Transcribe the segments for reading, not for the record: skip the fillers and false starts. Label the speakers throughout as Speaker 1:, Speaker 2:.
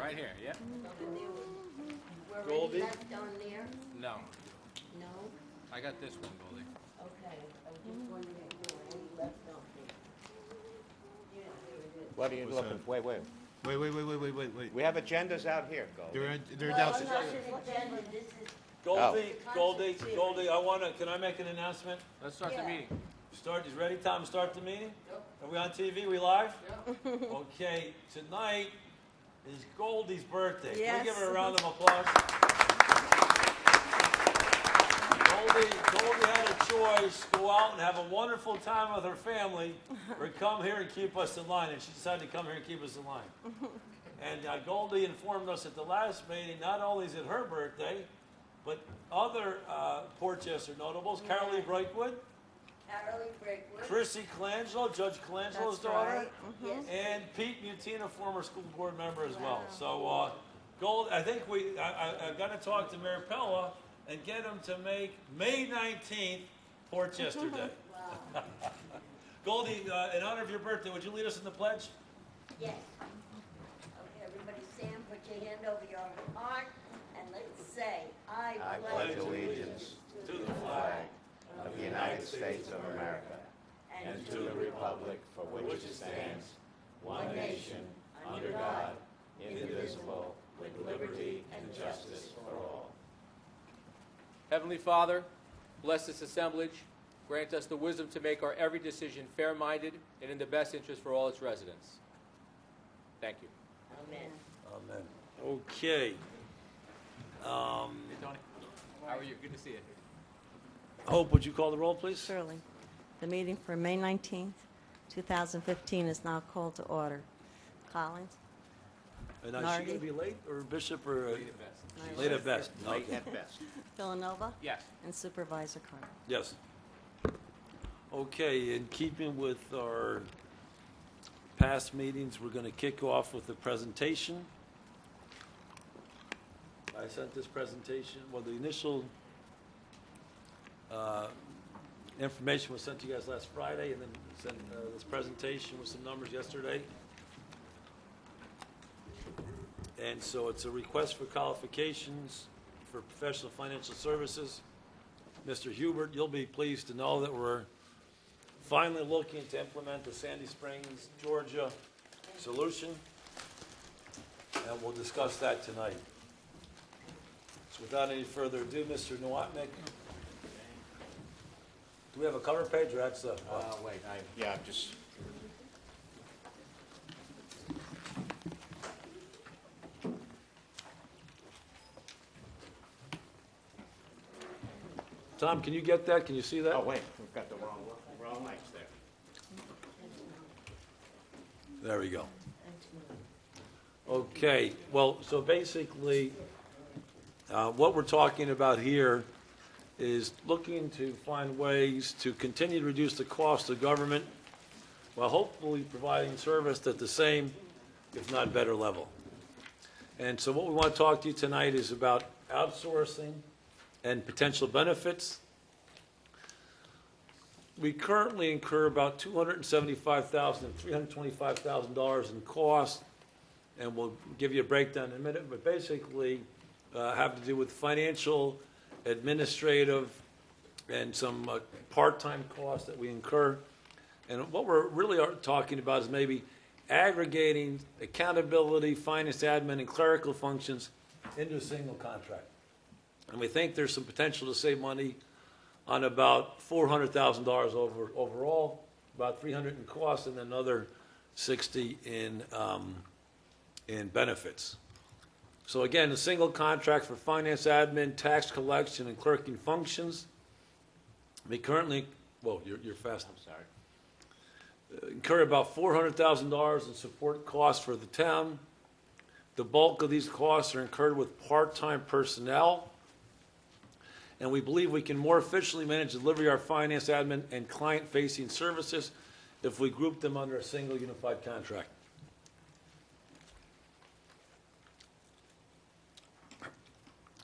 Speaker 1: right here, yeah.
Speaker 2: Were
Speaker 3: Goldie?
Speaker 2: any left on there?
Speaker 1: No,
Speaker 2: No?
Speaker 1: I got this one, Goldie.
Speaker 2: Okay, I was just wondering if there were any left on there. Yeah, there it is.
Speaker 4: What are you
Speaker 3: What's
Speaker 4: looking,
Speaker 3: that?
Speaker 4: wait. We have agendas out here, Gold.
Speaker 3: They're
Speaker 2: Well,
Speaker 3: downstairs.
Speaker 2: not an agenda, this is,
Speaker 3: Goldie, can I make an announcement?
Speaker 1: Let's start the
Speaker 2: Yeah.
Speaker 1: meeting.
Speaker 3: Is ready time to start the meeting? Are we on TV? We live? Okay, tonight is Goldie's birthday. Can
Speaker 5: Yes.
Speaker 3: we give her a round of applause? Goldie had a choice, go out and have a wonderful time with her family, or come here and keep us in line, and she decided to come here and keep us in line. And Goldie informed us at the last meeting, not only is it her birthday, but other Portchester notables, Carolee Breakwood,
Speaker 2: Carolee Breakwood.
Speaker 3: Chrissy Colangelo, Judge Colangelo's
Speaker 5: That's
Speaker 3: daughter,
Speaker 5: right.
Speaker 2: Yes.
Speaker 3: and Pete Mutina, former school board member as well. So, Gold, I think I've got to talk to Mayor Pella and get him to make May 19th Portchester Day.
Speaker 2: Wow.
Speaker 3: Goldie, in honor of your birthday, would you lead us in the pledge?
Speaker 2: Yes. Okay, everybody stand, put your hand over your heart, and let's say,
Speaker 4: I pledge allegiance to the flag of the United States of America and to the republic for which it stands, one nation, under God, indivisible, with liberty and justice for all.
Speaker 1: Heavenly Father, bless this assemblage. Grant us the wisdom to make our every decision fair-minded and in the best interest for all its residents. Thank you.
Speaker 2: Amen.
Speaker 3: Amen. Okay.
Speaker 1: Hey, Tony. How are you? Good to see you.
Speaker 3: Hope, would you call the roll, please?
Speaker 5: Surely. The meeting for May 19th, 2015 is now called to order. Collins?
Speaker 3: And is she
Speaker 5: Nardi?
Speaker 3: going to be late, or Bishop, or
Speaker 1: Be the best.
Speaker 3: late at best?
Speaker 4: Late
Speaker 3: Okay.
Speaker 4: at best.
Speaker 5: Villanova?
Speaker 1: Yes.
Speaker 5: And Supervisor Carvin.
Speaker 3: Yes. Okay, in keeping with our past meetings, we're going to kick off with a presentation. I sent this presentation, well, the initial information was sent to you guys last Friday, and then sent this presentation with some numbers yesterday. And so it's a request for qualifications for professional financial services. Mr. Hubert, you'll be pleased to know that we're finally looking to implement the Sandy Springs, Georgia solution, and we'll discuss that tonight. So without any further ado, Mr. Nowotnik, do we have a cover page, or that's
Speaker 4: Yeah, just,
Speaker 3: Tom, can you get that? Can you see that?
Speaker 4: oh, wait, we've got the wrong lights there.
Speaker 3: There we go. Okay, well, so basically, what we're talking about here is looking to find ways to continue to reduce the cost of government while hopefully providing service at the same, if not better level. And so what we want to talk to you tonight is about outsourcing and potential benefits. We currently incur about $275,000 and $325,000 in costs, and we'll give you a breakdown in a minute, but basically have to do with financial, administrative, and some part-time costs that we incur. And what we're really talking about is maybe aggregating accountability, finance, admin, and clerical functions into a single contract. And we think there's some potential to save money on about $400,000 overall, about $300 in costs, and another $60 in benefits. So again, a single contract for finance, admin, tax collection, and clerking functions. We currently, well, you're fast.
Speaker 4: I'm sorry.
Speaker 3: Incur about $400,000 in support costs for the town. The bulk of these costs are incurred with part-time personnel. And we believe we can more efficiently manage the delivery of our finance, admin, and client-facing services if we group them under a single unified contract.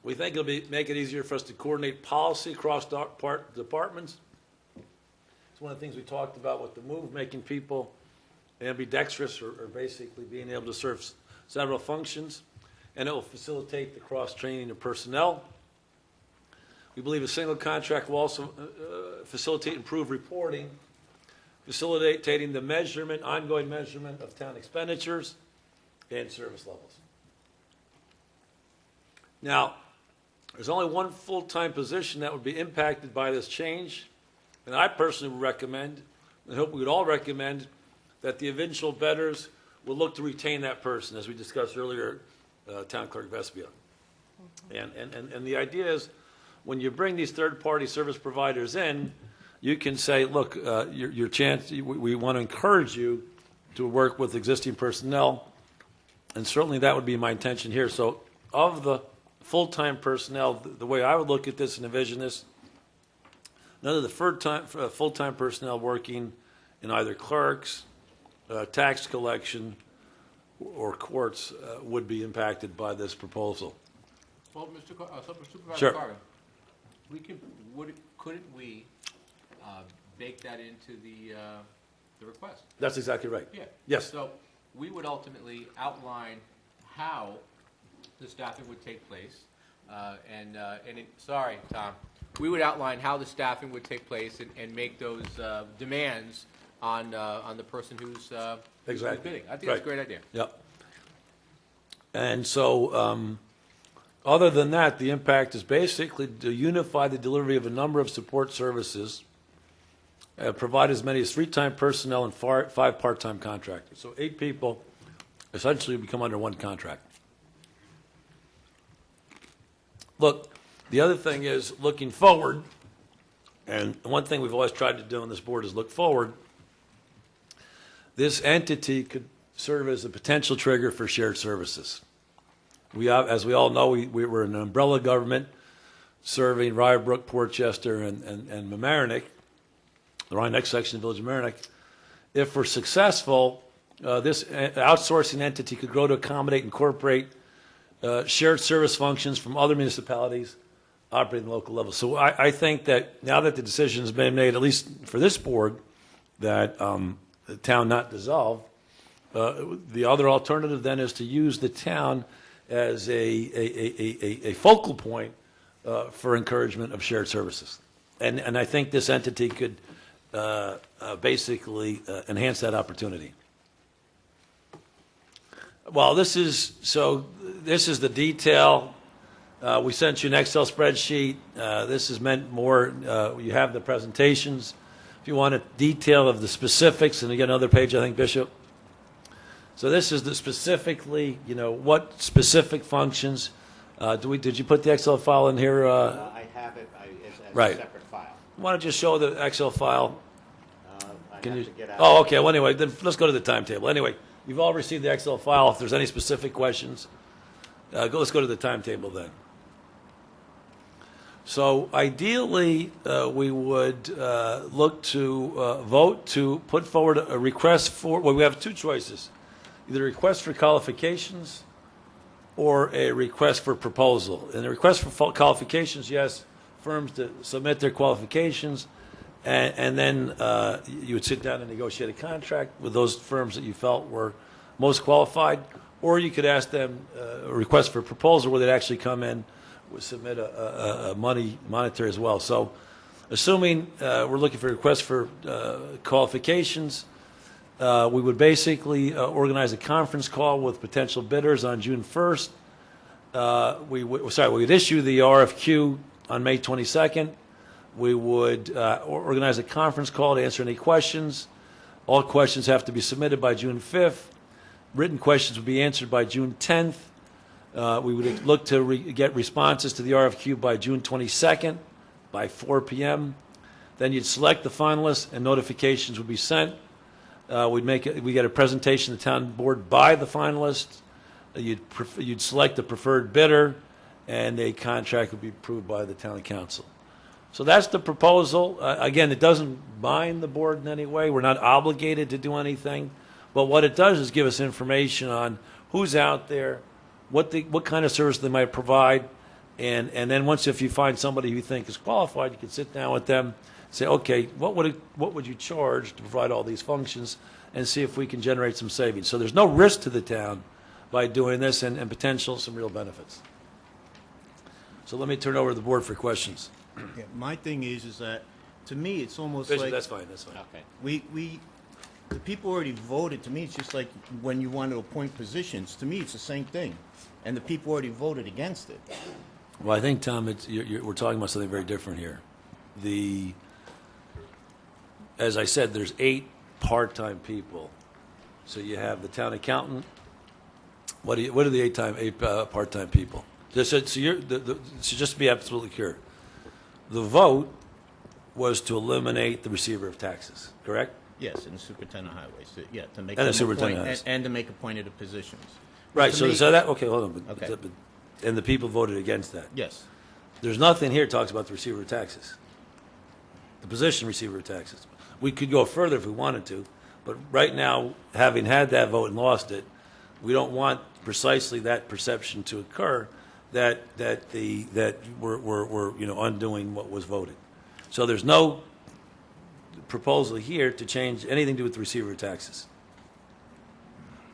Speaker 3: We think it'll make it easier for us to coordinate policy across departments. It's one of the things we talked about with the move, making people ambidextrous or basically being able to serve several functions. and it will facilitate the cross-training of personnel. We believe a single contract will also facilitate improved reporting, facilitating the ongoing measurement of town expenditures and service levels. Now, there's only one full-time position that would be impacted by this change, and I personally would recommend, and hope we would all recommend, that the eventual bettors will look to retain that person, as we discussed earlier, Town Clerk Vespia. And the idea is, when you bring these third-party service providers in, you can say, look, your chance, we want to encourage you to work with existing personnel, and certainly that would be my intention here. So of the full-time personnel, the way I would look at this and envision this, none of the full-time personnel working in either clerks, tax collection, or courts would be impacted by this proposal.
Speaker 1: Well, Supervisor
Speaker 3: Sure.
Speaker 1: Carvin, couldn't we bake that into the request?
Speaker 3: That's exactly right.
Speaker 1: Yeah.
Speaker 3: Yes.
Speaker 1: So we would ultimately outline how the staffing would take place, sorry, Tom, we would outline how the staffing would take place and make those demands on the person who's
Speaker 3: Exactly.
Speaker 1: bidding. I think that's a great idea.
Speaker 3: Yep. And so, other than that, the impact is basically to unify the delivery of a number of support services, provide as many as 3-time personnel and 5 part-time contractors. So 8 people essentially become under one contract. Look, the other thing is looking forward, and one thing we've always tried to do on this board is look forward. This entity could serve as a potential trigger for shared services. As we all know, we were an umbrella government serving Rybrook, Portchester, and Mamaroneck, the Rhinebeck section of the Village of Mamaroneck. If we're successful, this outsourcing entity could grow to accommodate and incorporate shared service functions from other municipalities operating at the local level. So I think that now that the decision has been made, at least for this board, that the town not dissolve, the other alternative then is to use the town as a focal point for encouragement of shared services. And I think this entity could basically enhance that opportunity. Well, this is the detail. We sent you an Excel spreadsheet. This is meant more, you have the presentations. If you want a detail of the specifics, and again, another page, I think, Bishop. So this is the specifically, what specific functions. Did you put the Excel file in here?
Speaker 4: I have it as
Speaker 3: Right.
Speaker 4: a separate file.
Speaker 3: Why don't you show the Excel file?
Speaker 4: I
Speaker 3: Can
Speaker 4: have
Speaker 3: you?
Speaker 4: to get out.
Speaker 3: Oh, okay. Well, anyway, then let's go to the timetable. Anyway, you've all received the Excel file. If there's any specific questions, let's go to the timetable then. So ideally, we would look to vote to put forward a request for, well, we have 2 choices. Either a request for qualifications or a request for proposal. And the request for qualifications, yes, firms to submit their qualifications, and then you would sit down and negotiate a contract with those firms that you felt were most qualified, or you could ask them a request for proposal where they'd actually come in, would submit a monetary as well. So assuming we're looking for a request for qualifications, we would basically organize a conference call with potential bidders on June 1st. We would issue the RFQ on May 22nd. We would organize a conference call to answer any questions. All questions have to be submitted by June 5th. Written questions would be answered by June 10th. We would look to get responses to the RFQ by June 22nd by 4 p.m. Then you'd select the finalists and notifications would be sent. We get a presentation to the town board by the finalists. You'd select the preferred bidder, and a contract would be approved by the town council. So that's the proposal. Again, it doesn't bind the board in any way. We're not obligated to do anything. But what it does is give us information on who's out there, what kind of service they might provide, and then once, if you find somebody who you think is qualified, you can sit down with them and say, okay, what would you charge to provide all these functions, and see if we can generate some savings. So there's no risk to the town by doing this and potential some real benefits. So let me turn over to the board for questions.
Speaker 6: Yeah, my thing is that, to me, it's almost
Speaker 3: Bishop,
Speaker 6: like
Speaker 3: that's fine, that's fine.
Speaker 4: Okay.
Speaker 6: the people already voted. To me, it's just like when you want to appoint positions. To me, it's the same thing, and the people already voted against it.
Speaker 3: Well, I think, Tom, we're talking about something very different here. As I said, there's 8 part-time people. So you have the town accountant. What are the 8 part-time people? So just to be absolutely clear, the vote was to eliminate the receiver of taxes, correct?
Speaker 6: Yes, and the superintendent of highways. To make
Speaker 3: And the
Speaker 6: them
Speaker 3: superintendent
Speaker 6: appoint-
Speaker 3: highways.
Speaker 6: and to make appointed positions.
Speaker 3: Right.
Speaker 6: To
Speaker 3: So
Speaker 6: me-
Speaker 3: that okay. Hold on.
Speaker 6: Okay.
Speaker 3: And the people voted against that.
Speaker 6: Yes.
Speaker 3: There's nothing here that talks about the receiver of taxes. The position receiver of taxes. We could go further if we wanted to, but right now, having had that vote and lost it, we don't want precisely that perception to occur that we're undoing what was voted. So there's no proposal here to change anything to do with the receiver of taxes.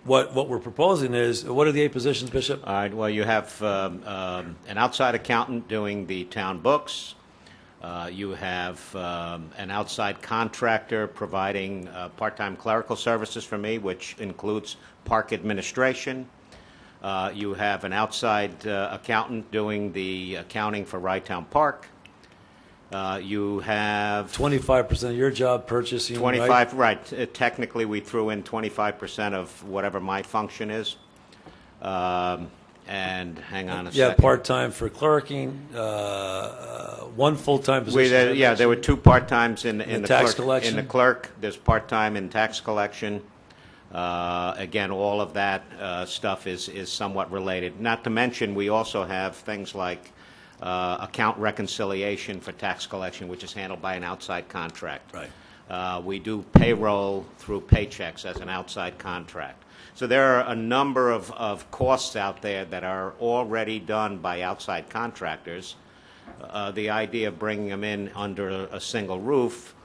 Speaker 3: What we're proposing is, what are the 8 positions, Bishop?
Speaker 4: All right, well, you have an outside accountant doing the town books. You have an outside contractor providing part-time clerical services for me, which includes park administration. You have an outside accountant doing the accounting for Rytown Park. You have
Speaker 3: 25% of your job purchasing,
Speaker 4: 25, right. Technically, we threw in 25% of whatever my function is. And hang on a
Speaker 3: Yeah,
Speaker 4: second.
Speaker 3: part-time for clerking, 1 full-time position.
Speaker 4: There were 2 part-times in
Speaker 3: In
Speaker 4: the
Speaker 3: tax
Speaker 4: clerk.
Speaker 3: collection?
Speaker 4: In the clerk, there's part-time in tax collection. Again, all of that stuff is somewhat related. Not to mention, we also have things like account reconciliation for tax collection, which is handled by an outside contract.
Speaker 3: Right.
Speaker 4: We do payroll through Paychecks as an outside contract. So there are a number of costs out there that are already done by outside contractors. The idea of bringing them in under a single roof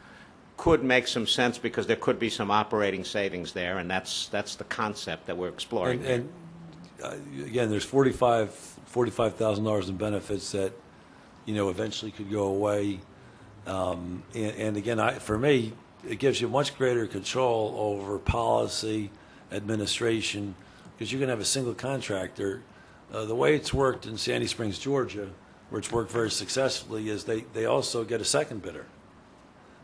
Speaker 4: could make some sense because there could be some operating savings there, and that's the concept that we're exploring.
Speaker 3: And again, there's $45,000 in benefits that, eventually could go away. And again, for me, it gives you much greater control over policy, administration, because you're going to have a single contractor. The way it's worked in Sandy Springs, Georgia, where it's worked very successfully, is they also get a second bidder.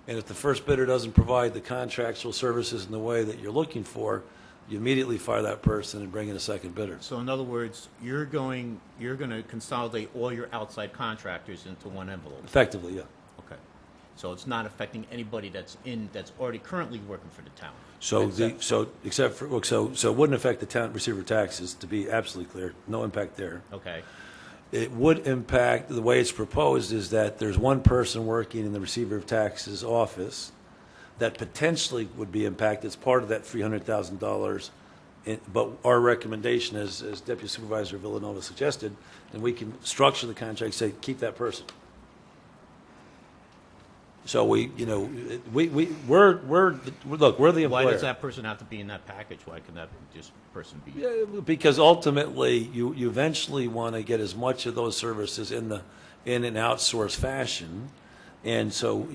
Speaker 3: And if the first bidder doesn't provide the contractual services in the way that you're looking for, you immediately fire that person and bring in a second bidder.
Speaker 6: So in other words, you're going to consolidate all your outside contractors into one envelope.
Speaker 3: Effectively, yeah.
Speaker 6: Okay. So it's not affecting anybody that's already currently working for the town.
Speaker 3: So
Speaker 6: Except-
Speaker 3: it wouldn't affect the town receiver taxes, to be absolutely clear. No impact there.
Speaker 6: Okay.
Speaker 3: It would impact, the way it's proposed is that there's one person working in the receiver of taxes office that potentially would be impacted as part of that $300,000. But our recommendation, as Deputy Supervisor Villanova suggested, and we can structure the contract, say, keep that person. So we're the employer.
Speaker 6: Why does that person have to be in that package? Why can that just person be?
Speaker 3: Yeah, because ultimately, you eventually want to get as much of those services in an outsourced fashion. And so,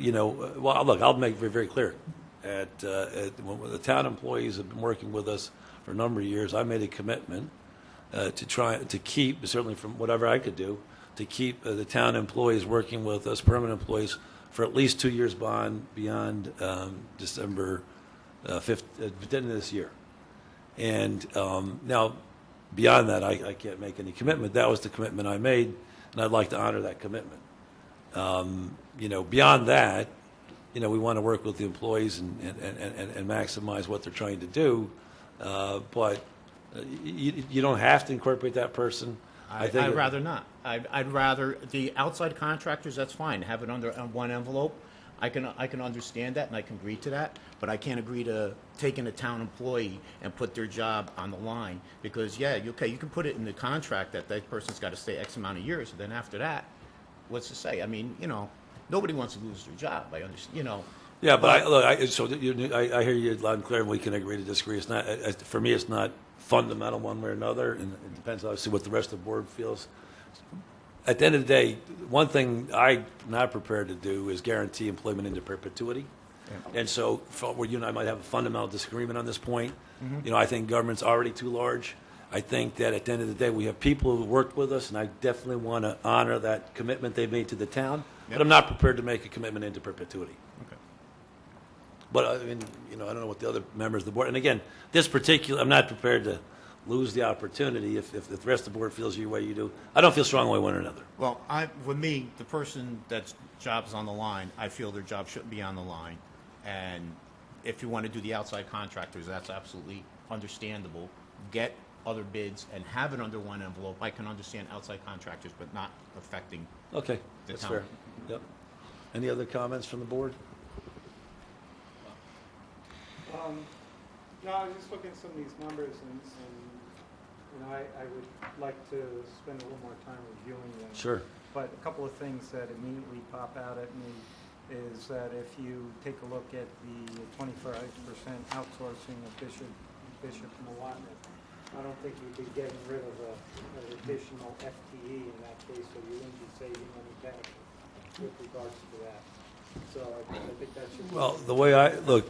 Speaker 3: well, look, I'll make it very clear. When the town employees have been working with us for a number of years, I made a commitment to try to keep, certainly from whatever I could do, to keep the town employees working with us, permanent employees, for at least 2 years beyond December 5th, the end of this year. And now, beyond that, I can't make any commitment. That was the commitment I made, and I'd like to honor that commitment. Beyond that, we want to work with the employees and maximize what they're trying to do. But you don't have to incorporate that person.
Speaker 6: I'd rather not. I'd rather the outside contractors. That's fine. Have it on one envelope. I can understand that and I can agree to that. But I can't agree to taking a town employee and put their job on the line because you can put it in the contract that person's got to stay X amount of years. And then after that, what's to say? I mean, nobody wants to lose their job. I understand.
Speaker 3: Yeah, but I hear you loud and clear, and we can agree to disagree. It's not for me. It's not fundamental one way or another, and it depends obviously what the rest of the board feels. At the end of the day, one thing I'm not prepared to do is guarantee employment into perpetuity. And so, where you and I might have a fundamental disagreement on this point, you know, I think government's already too large. I think that at the end of the day, we have people who worked with us, and I definitely want to honor that commitment they made to the town, but I'm not prepared to make a commitment into perpetuity.
Speaker 6: Okay.
Speaker 3: But, I mean, you know, I don't know what the other members of the board, and again, this particular, I'm not prepared to lose the opportunity if the rest of the board feels your way you do. I don't feel strongly one or another.
Speaker 6: Well, with me, the person that's job's on the line, I feel their job shouldn't be on the line. And if you want to do the outside contractors, that's absolutely understandable. Get other bids and have it under one envelope. I can understand outside contractors, but not affecting
Speaker 3: Okay,
Speaker 6: the
Speaker 3: that's
Speaker 6: town.
Speaker 3: fair. Yep. Any other comments from the board?
Speaker 7: No, I was just looking at some of these numbers, and you know, I would like to spend a little more time reviewing them.
Speaker 3: Sure.
Speaker 7: But a couple of things that immediately pop out at me is that if you take a look at the 25% outsourcing of Bishop Milwaukee, I don't think you'd be getting rid of an additional FTE in that case, so you wouldn't be saving any benefit with regards to that. So I think that should be.
Speaker 3: Well, the way I look,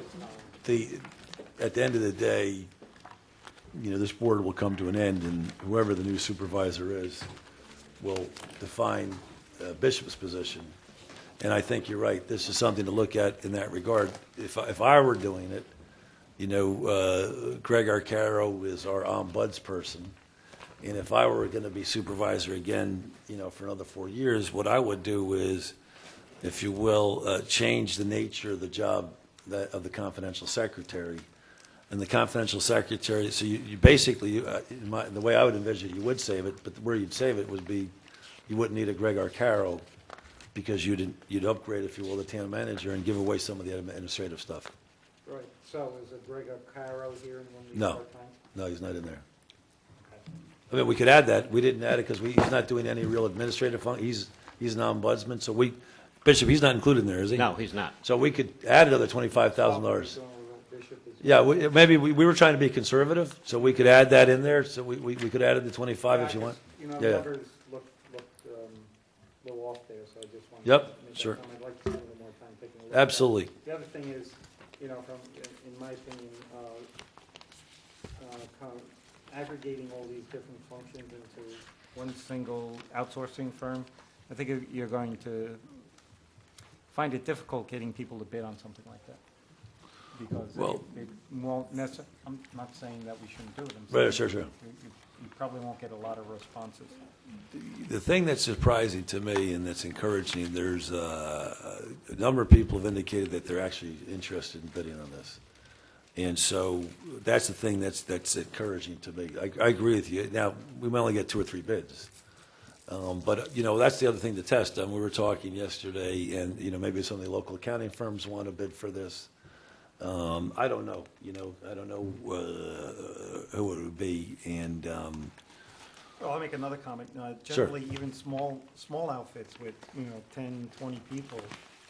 Speaker 3: at the end of the day, you know, this board will come to an end, and whoever the new supervisor is will define Bishop's position. And I think you're right. This is something to look at in that regard. If I were doing it, you know, Greg Arcaro is our ombuds person. And if I were going to be supervisor again, you know, for another 4 years, what I would do is, if you will, change the nature of the job of the confidential secretary. And the confidential secretary, so you basically, the way I would envision it, you would save it, but where you'd save it would be, you wouldn't need a Greg Arcaro, because you'd upgrade, if you will, the town manager and give away some of the administrative stuff.
Speaker 7: Right, so is it Greg Caro here in one of these
Speaker 3: No.
Speaker 7: part-time?
Speaker 3: No, he's not in there.
Speaker 7: Okay.
Speaker 3: I mean, we could add that. We didn't add it because he's not doing any real administrative function. He's an ombudsman, so Bishop, he's not included in there, is he?
Speaker 4: No, he's not.
Speaker 3: So we could add another $25,000.
Speaker 7: Going with Bishop is-
Speaker 3: Yeah, maybe we were trying to be conservative, so we could add that in there, so we could add the 25 if you want.
Speaker 7: You know,
Speaker 3: Yeah, yeah.
Speaker 7: numbers look a little off there, so I just wanted
Speaker 3: Yep,
Speaker 7: to make that
Speaker 3: sure.
Speaker 7: comment. I'd like to spend a little more time taking a look at that.
Speaker 3: Absolutely.
Speaker 7: The other thing is, you know, in my opinion, aggregating all these different functions into one single outsourcing firm, I think you're going to find it difficult getting people to bid on something like that. Because
Speaker 3: Well-
Speaker 7: it won't necessarily, I'm not saying that we shouldn't do it. I'm
Speaker 3: Right,
Speaker 7: saying
Speaker 3: sure.
Speaker 7: You probably won't get a lot of responses.
Speaker 3: The thing that's surprising to me and that's encouraging, there's a number of people have indicated that they're actually interested in bidding on this. And so that's the thing that's encouraging to me. I agree with you. Now, we might only get 2 or 3 bids. But, you know, that's the other thing to test. We were talking yesterday, and, you know, maybe some of the local accounting firms want to bid for this. I don't know, you know, I don't know who it would be, and,
Speaker 7: Well, I'll make another comment.
Speaker 3: Sure.
Speaker 7: Generally, even small outfits with, 10, 20 people,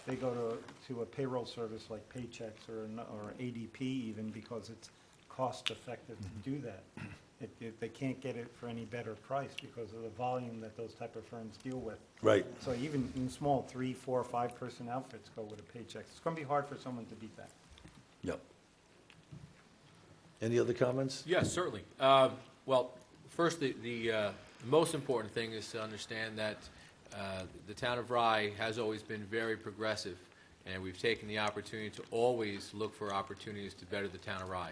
Speaker 7: they go to a payroll service like Paychex or ADP even, because it's cost-effective to do that. They can't get it for any better price because of the volume that those type of firms deal with.
Speaker 3: right.
Speaker 7: So even in small 3, 4, 5-person outfits go with a Paychex. It's going to be hard for someone to beat that.
Speaker 3: Yep. Any other comments?
Speaker 1: Yes, certainly. Well, first, the most important thing is to understand that the town of Rye has always been very progressive, and we've taken the opportunity to always look for opportunities to better the town of Rye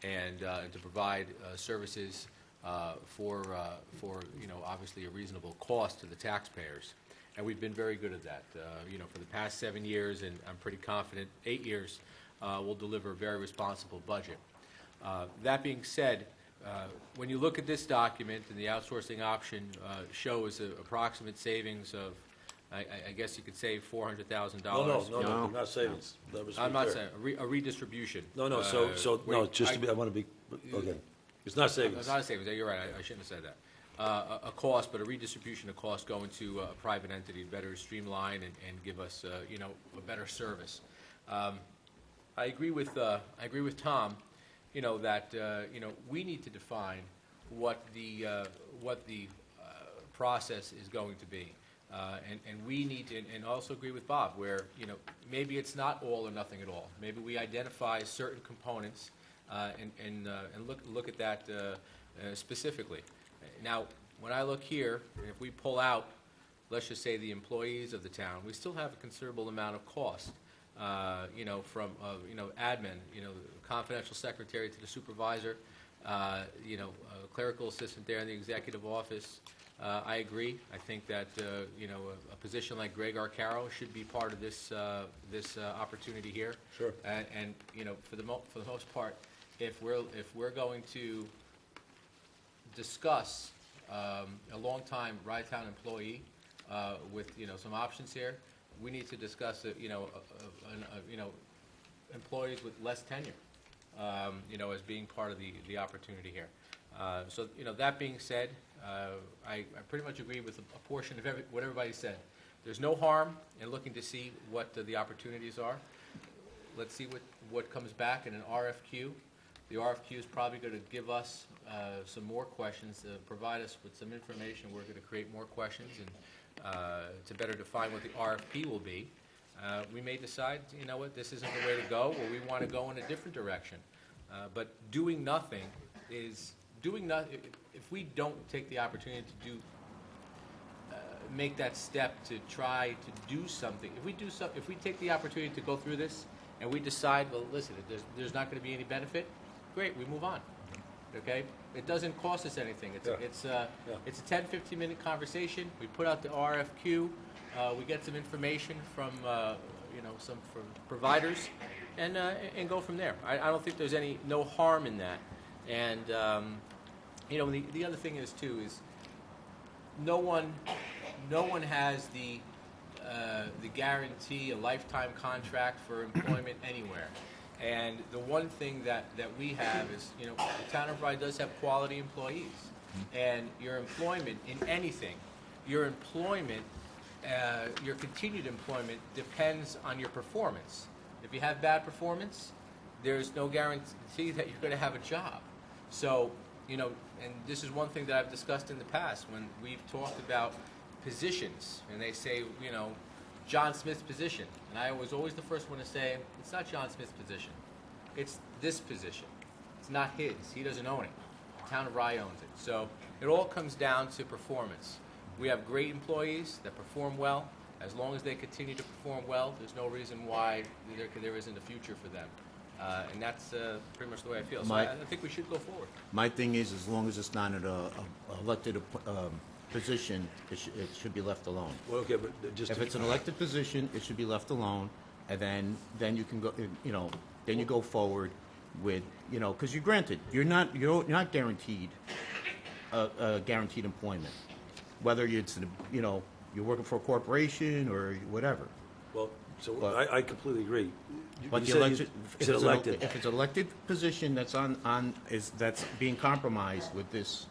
Speaker 1: and to provide services for obviously a reasonable cost to the taxpayers. And we've been very good at that. For the past 7 years, and I'm pretty confident 8 years, we'll deliver a very responsible budget. That being said, when you look at this document, and the outsourcing option shows an approximate savings of, I guess you could say $400,000.
Speaker 3: No, not savings. That was
Speaker 1: I'm not
Speaker 3: clear.
Speaker 1: saying, a redistribution.
Speaker 3: No, no, I want to be, okay. It's not savings.
Speaker 1: It's not a savings, you're right, I shouldn't have said that. A cost, but a redistribution of cost going to a private entity to better streamline and give us, a better service. I agree with Tom that, we need to define what the process is going to be. And we need to, and also agree with Bob, where, maybe it's not all or nothing at all. Maybe we identify certain components and look at that specifically. Now, when I look here, if we pull out, let's just say, the employees of the town, we still have a considerable amount of cost, from, admin, confidential secretary to the supervisor, clerical assistant there in the executive office. I agree. I think that, a position like Greg Arcaro should be part of this opportunity here.
Speaker 3: Sure.
Speaker 1: And for the most part, if we're going to discuss a long-time Rye-Town employee with, some options here, we need to discuss, employees with less tenure, as being part of the opportunity here. So, that being said, I pretty much agree with a portion of what everybody said. There's no harm in looking to see what the opportunities are. Let's see what comes back in an RFQ. The RFQ is probably going to give us some more questions, provide us with some information. We're going to create more questions and to better define what the RFP will be. We may decide, this isn't the way to go, or we want to go in a different direction. But doing nothing is doing nothing. If we don't take the opportunity to make that step to try to do something, if we take the opportunity to go through this and we decide, well, listen, if there's not going to be any benefit, great, we move on. Okay, it doesn't cost us anything. It's a 10-15 minute conversation. We put out the RFQ. We get some information from some from providers, and go from there. I don't think there's no harm in that. And the other thing is too is no one has the guarantee, a lifetime contract for employment anywhere. And the one thing that we have is, the town of Rye does have quality employees. And your employment in anything, your continued employment depends on your performance. If you have bad performance, there's no guarantee that you're going to have a job. So, and this is one thing that I've discussed in the past when we've talked about positions, and they say, John Smith's position. And I was always the first one to say, it's not John Smith's position. It's this position. It's not his. He doesn't own it. The town of Rye owns it. So it all comes down to performance. We have great employees that perform well. As long as they continue to perform well, there's no reason why there isn't a future for them. And that's pretty much the way I feel. So I think we should go forward.
Speaker 6: My thing is, as long as it's not an elected position, it should be left alone.
Speaker 3: Well, okay, but just
Speaker 6: If it's an elected position, it should be left alone, and then you can go, then you go forward with, because you're not guaranteed guaranteed employment, whether it's you're working for a corporation or whatever.
Speaker 3: well, so
Speaker 6: But-
Speaker 3: I completely agree.
Speaker 6: But
Speaker 3: You
Speaker 6: the
Speaker 3: said
Speaker 6: elected,
Speaker 3: you said elected.
Speaker 6: if it's an elected position that's that's being compromised with this,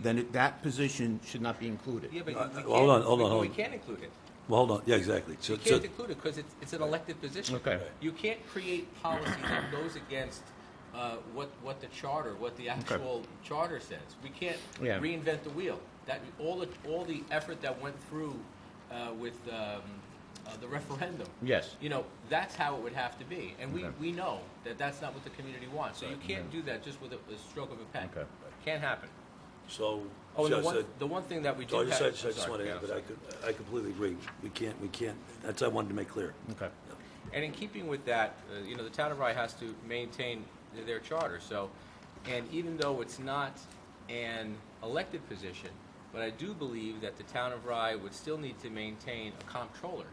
Speaker 6: then that position should not be included.
Speaker 1: Yeah, but
Speaker 3: hold on.
Speaker 1: we can't include it.
Speaker 3: Well, hold on. Yeah, exactly.
Speaker 1: You can't include it because it's an elected position.
Speaker 6: Okay.
Speaker 1: You can't create policy that goes against what the charter, what the actual charter says. We can't
Speaker 6: Yeah.
Speaker 1: reinvent the wheel. That all the effort that went through with the referendum.
Speaker 6: Yes.
Speaker 1: That's how it would have to be, and we know that that's not what the community wants. So you can't do that just with a stroke of a pen.
Speaker 6: Okay.
Speaker 1: Can't happen.
Speaker 3: So,
Speaker 1: Oh, and
Speaker 3: so I said,
Speaker 1: the one thing that we do
Speaker 3: I
Speaker 1: have.
Speaker 3: just want to add, but I completely agree. We can't, that's what I wanted to make clear.
Speaker 6: Okay.
Speaker 1: And in keeping with that, the town of Rye has to maintain their charter. So, and even though it's not an elected position, but I do believe that the town of Rye would still need to maintain a comptroller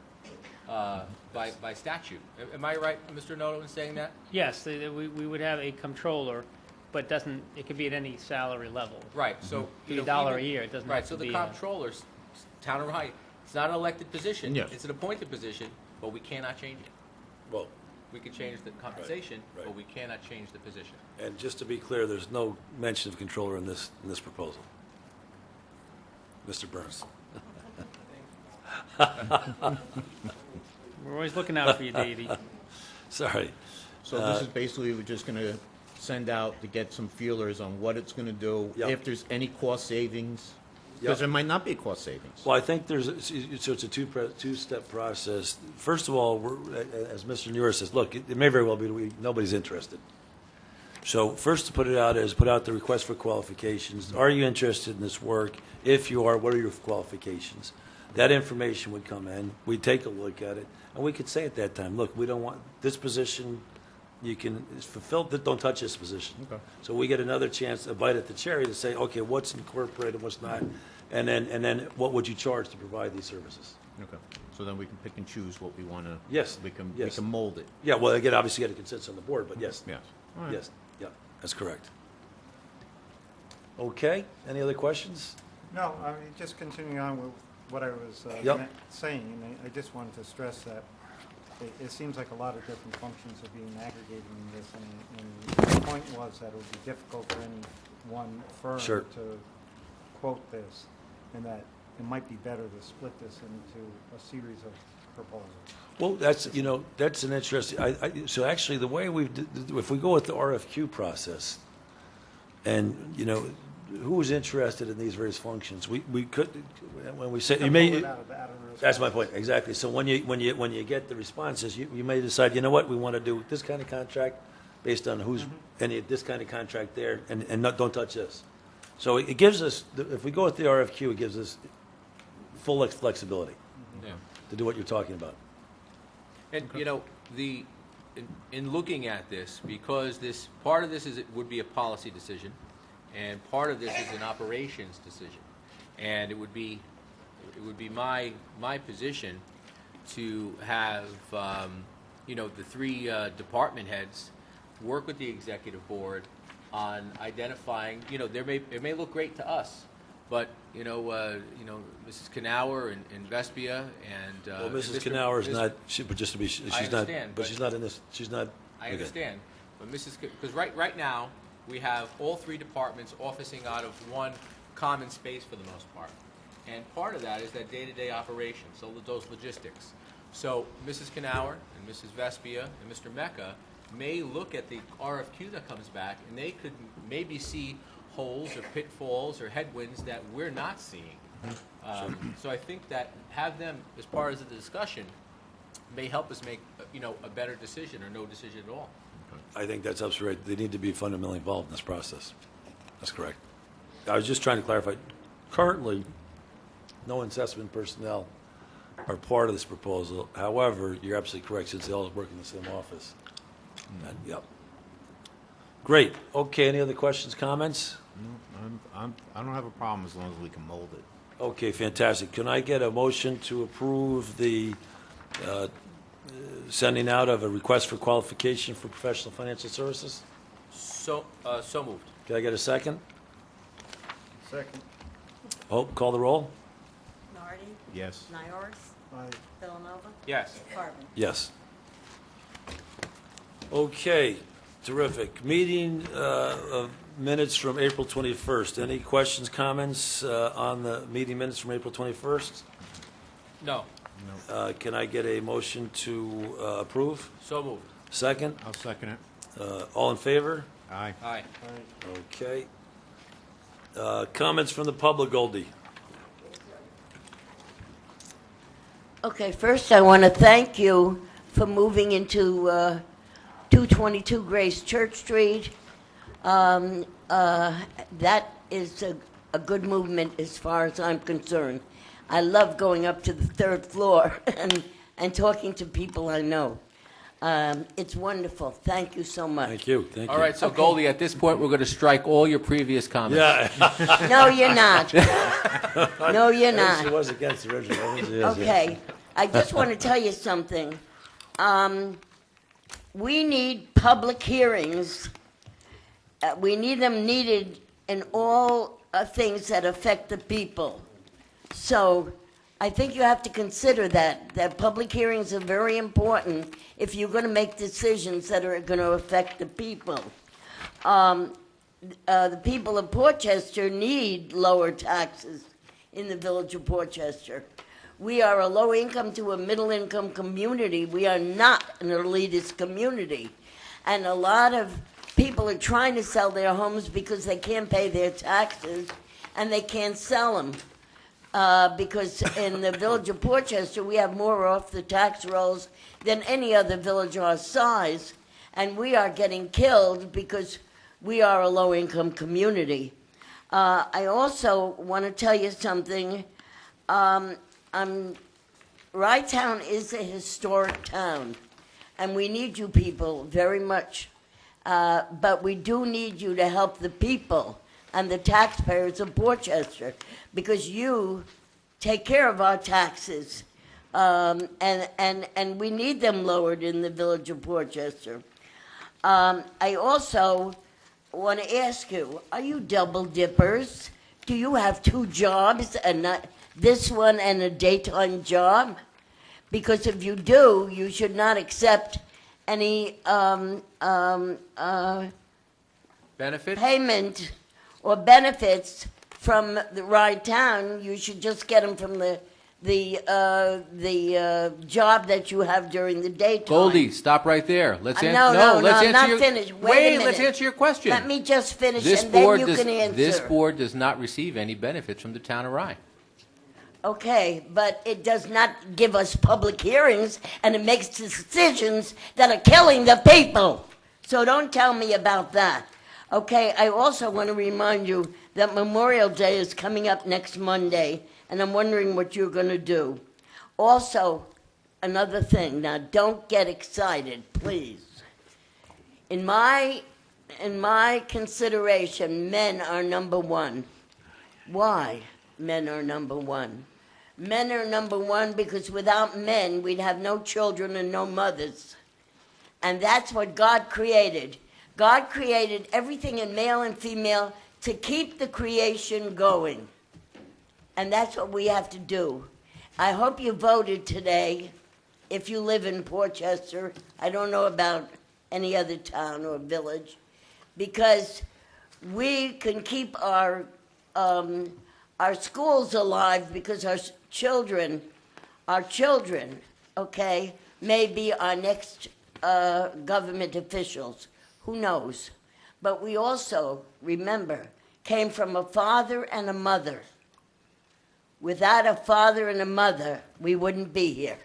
Speaker 1: by statute. Am I right, Mr. Noto, in saying that?
Speaker 8: Yes, we would have a controller, but it could be at any salary level.
Speaker 1: Right. So
Speaker 8: Be $1 a year, it doesn't
Speaker 1: Right.
Speaker 8: have
Speaker 1: So
Speaker 8: to
Speaker 1: the
Speaker 8: be
Speaker 1: comptroller's town of Rye. It's not an elected position.
Speaker 6: Yes.
Speaker 1: It's an appointed position, but we cannot change it.
Speaker 3: Well,
Speaker 1: We can change the compensation,
Speaker 3: right.
Speaker 1: but we cannot change the position.
Speaker 3: and just to be clear, there's no mention of controller in this proposal. Mr. Burns.
Speaker 8: We're always looking out for you, Davey.
Speaker 3: Sorry.
Speaker 6: So this is basically, we're just going to send out to get some feelers on what it's gonna do,
Speaker 3: Yep.
Speaker 6: if there's any cost savings,
Speaker 3: Yep.
Speaker 6: because there might not be cost savings.
Speaker 3: Well, I think so it's a two-step process. First of all, as Mr. Nioras says, look, it may very well be nobody's interested. So first to put it out is put out the request for qualifications. Are you interested in this work? If you are, what are your qualifications? That information would come in, we'd take a look at it, and we could say at that time, look, we don't want this position, you can fulfill, don't touch this position.
Speaker 6: Okay.
Speaker 3: So we get another chance, a bite at the cherry to say, okay, what's incorporated, what's not, and then what would you charge to provide these services?
Speaker 6: Okay, so then we can pick and choose what we wanna.
Speaker 3: Yes,
Speaker 6: We can
Speaker 3: yes.
Speaker 6: mold it,
Speaker 3: Yeah, well, again, obviously you get a consensus on the board, but yes.
Speaker 6: yes. All right.
Speaker 3: Yes, yeah, that's correct. Okay, any other questions?
Speaker 7: No, I mean, just continuing on with what I was
Speaker 3: Yep.
Speaker 7: saying, and I just wanted to stress that it seems like a lot of different functions are being aggregated in this, and the point was that it would be difficult for any one firm
Speaker 3: Sure.
Speaker 7: to quote this, and that it might be better to split this into a series of proposals.
Speaker 3: Well, that's an interesting, so actually, the way if we go with the RFQ process, and, who's interested in these various functions, we could, when we say, you may,
Speaker 7: Pull it out of the
Speaker 3: that's my point, exactly. So when you get the responses, you may decide, you know what, we want to do this kind of contract based on who's, this kind of contract there, and don't touch this. So it gives us, if we go with the RFQ, it gives us full flexibility
Speaker 1: Yeah.
Speaker 3: to do what you're talking about.
Speaker 1: And, in looking at this, because part of this would be a policy decision, and part of this is an operations decision. And it would be my position to have, the three department heads work with the executive board on identifying, it may look great to us, but, Mrs. Knauer and Vespia and.
Speaker 3: Well, Mrs.
Speaker 1: Mr.
Speaker 3: Knauer is
Speaker 1: Mr.
Speaker 3: not, but just to be, she's not,
Speaker 1: understand,
Speaker 3: but
Speaker 1: but-
Speaker 3: she's not in this, she's not.
Speaker 1: I
Speaker 3: okay.
Speaker 1: understand, but because right now, we have all three departments officing out of one common space for the most part. And part of that is that day-to-day operations, so those logistics. So Mrs. Knauer and Mrs. Vespia and Mr. Mecca may look at the RFQ that comes back, and they could maybe see holes or pitfalls or headwinds that we're not seeing. So I think that have them as part of the discussion may help us make, a better decision or no decision at all.
Speaker 3: I think that's absolutely right. They need to be fundamentally involved in this process. That's correct. I was just trying to clarify. Currently, no assessment personnel are part of this proposal. However, you're absolutely correct, since they all work in the same office. Yep. Great. Okay, any other questions, comments?
Speaker 6: No, I don't have a problem as long as we can mold it.
Speaker 3: Okay, fantastic. Can I get a motion to approve the sending out of a request for qualification for professional financial services?
Speaker 1: So moved.
Speaker 3: Can I get a second?
Speaker 7: Second.
Speaker 3: Hope, call the roll?
Speaker 5: Nardi?
Speaker 6: Yes.
Speaker 5: Nioras? Villanova?
Speaker 1: Yes.
Speaker 5: Carvin?
Speaker 3: Yes. Okay, terrific. Meeting of minutes from April 21st. Any questions, comments on the meeting minutes from April 21st?
Speaker 1: No.
Speaker 3: Can I get a motion to approve?
Speaker 1: So moved.
Speaker 3: Second?
Speaker 6: I'll second it.
Speaker 3: All in favor?
Speaker 6: Aye.
Speaker 1: Aye.
Speaker 3: Okay. Comments from the public, Goldie?
Speaker 2: Okay, first I want to thank you for moving into 222 Grace Church Street. That is a good movement as far as I'm concerned. I love going up to the third floor and talking to people I know. It's wonderful. Thank you so much.
Speaker 3: Thank you, thank you.
Speaker 1: All right, so Goldie, at this point, we're going to strike all your previous comments.
Speaker 3: Yeah.
Speaker 2: No, you're not. No, you're
Speaker 3: She
Speaker 2: not.
Speaker 3: was against the original. Yes, yes.
Speaker 2: Okay, I just want to tell you something. We need public hearings. We need them needed in all things that affect the people. So I think you have to consider that public hearings are very important if you're going to make decisions that are going to affect the people. The people of Portchester need lower taxes in the village of Portchester. We are a low-income to a middle-income community. We are not an elitist community. And a lot of people are trying to sell their homes because they can't pay their taxes and they can't sell them. Because in the village of Portchester, we have more off the tax rolls than any other village our size, and we are getting killed because we are a low-income community. I also want to tell you something. Rye Town is a historic town, and we need you people very much. But we do need you to help the people and the taxpayers of Portchester, because you take care of our taxes, and we need them lowered in the village of Portchester. I also want to ask you, are you double dippers? Do you have two jobs, and not this one and a daytime job? Because if you do, you should not accept any
Speaker 1: Benefits?
Speaker 2: payment or benefits from the Rye Town. You should just get them from the job that you have during the daytime.
Speaker 1: Goldie, stop right there. Let's answer.
Speaker 2: No,
Speaker 1: let's
Speaker 2: I'm
Speaker 1: answer
Speaker 2: not
Speaker 1: your,
Speaker 2: finished. Wait a
Speaker 1: Wait, let's
Speaker 2: minute.
Speaker 1: answer your question.
Speaker 2: Let me just finish,
Speaker 1: This
Speaker 2: and then
Speaker 1: board
Speaker 2: you
Speaker 1: does,
Speaker 2: can answer.
Speaker 1: this board does not receive any benefits from the town of Rye.
Speaker 2: Okay, but it does not give us public hearings, and it makes decisions that are killing the people. So don't tell me about that. Okay, I also want to remind you that Memorial Day is coming up next Monday, and I'm wondering what you're going to do. Also, another thing, now don't get excited, please. In my consideration, men are number one. Why men are number one? Men are number one because without men, we'd have no children and no mothers. And that's what God created. God created everything in male and female to keep the creation going. And that's what we have to do. I hope you voted today, if you live in Portchester. I don't know about any other town or village, because we can keep our schools alive, because our children, okay, may be our next government officials. Who knows? But we also, remember, came from a father and a mother. Without a father and a mother, we wouldn't be here.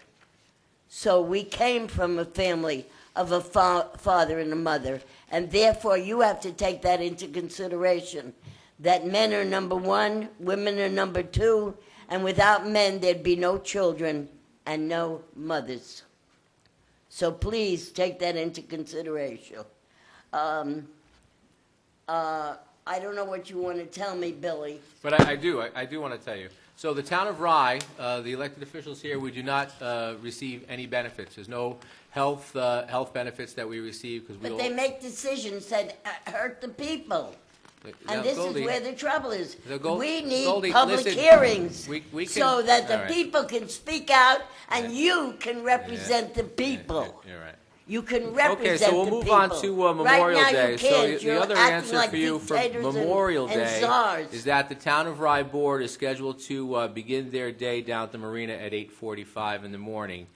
Speaker 2: So we came from a family of a father and a mother, and therefore you have to take that into consideration, that men are number one, women are number two, and without men there'd be no children and no mothers. So please take that into consideration. I don't know what you want to tell me, Billy.
Speaker 1: But I do want to tell you. So the town of Rye, the elected officials here, we do not receive any benefits. There's no health benefits that we receive, because we
Speaker 2: But
Speaker 1: all...
Speaker 2: they make decisions that hurt the people. And this is where the trouble is. We need
Speaker 1: Goldie,
Speaker 2: public
Speaker 1: listen,
Speaker 2: hearings
Speaker 1: we can-
Speaker 2: so that the
Speaker 1: all right.
Speaker 2: people can speak out and
Speaker 1: Yeah.
Speaker 2: you can represent the people.
Speaker 1: You're right.
Speaker 2: You can represent
Speaker 1: Okay, so we'll
Speaker 2: the
Speaker 1: move
Speaker 2: people.
Speaker 1: on to Memorial
Speaker 2: Right now
Speaker 1: Day.
Speaker 2: you
Speaker 1: So
Speaker 2: can't.
Speaker 1: the
Speaker 2: You're
Speaker 1: other
Speaker 2: acting
Speaker 1: answer
Speaker 2: like
Speaker 1: for you for
Speaker 2: dictators and-
Speaker 1: Memorial
Speaker 2: and
Speaker 1: Day
Speaker 2: czars.
Speaker 1: is that the Town of Rye Board is scheduled to begin their day down at the marina at 8:45 in the morning,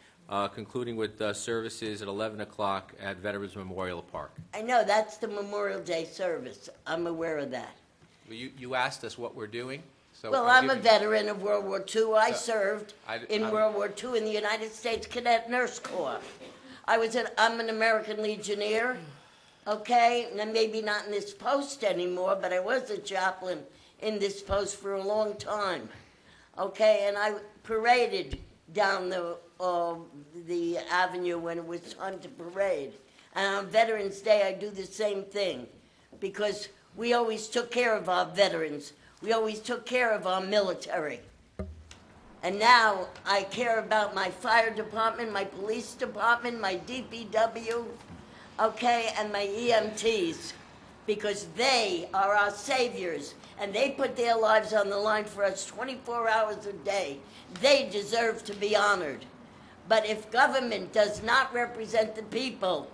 Speaker 1: concluding with services at 11 o'clock at Veterans Memorial Park.
Speaker 2: I know, that's the Memorial Day service. I'm aware of that.
Speaker 1: Well, you asked us what we're doing, so
Speaker 2: Well, I'm a veteran of World War II. I served in
Speaker 1: I'm-
Speaker 2: World War II in the United States Cadet Nurse Corps. I'm an American Legionnaire, okay? And maybe not in this post anymore, but I was a chaplain in this post for a long time, okay? And I paraded down the avenue when it was time to parade. And on Veterans Day, I do the same thing, because we always took care of our veterans. We always took care of our military. And now I care about my fire department, my police department, my DPW, okay, and my EMTs, because they are our saviors, and they put their lives on the line for us 24 hours a day. They deserve to be honored. But if government does not represent the people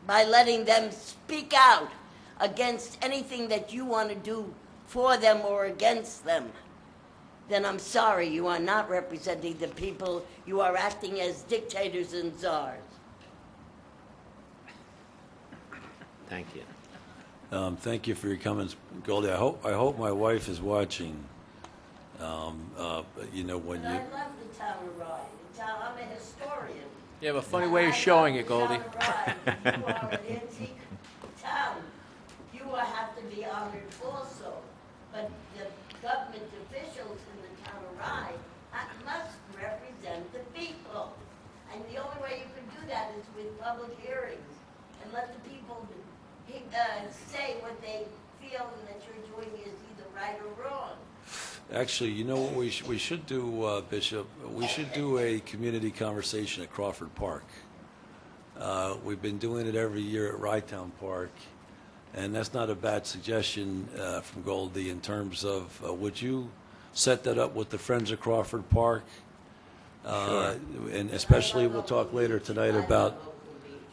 Speaker 2: by letting them speak out against anything that you want to do for them or against them, then I'm sorry, you are not representing the people. You are acting as dictators and czars.
Speaker 6: Thank you.
Speaker 3: Thank you for your comments, Goldie. I hope my wife is watching. You know, when
Speaker 2: But
Speaker 3: you,
Speaker 2: I love the town of Rye. I'm a historian.
Speaker 1: You have a funny way of showing it, Goldie.
Speaker 2: You are an antique town. You have to be honored also. But the government officials in the town of Rye must represent the people. And the only way you can do that is with public hearings and let the people say what they feel and that you're doing is either right or wrong.
Speaker 3: actually, you know what we should do, Bishop? We should do a community conversation at Crawford Park. We've been doing it every year at Rytown Park, and that's not a bad suggestion from Goldie in terms of would you set that up with the Friends of Crawford Park? And especially, we'll talk later tonight about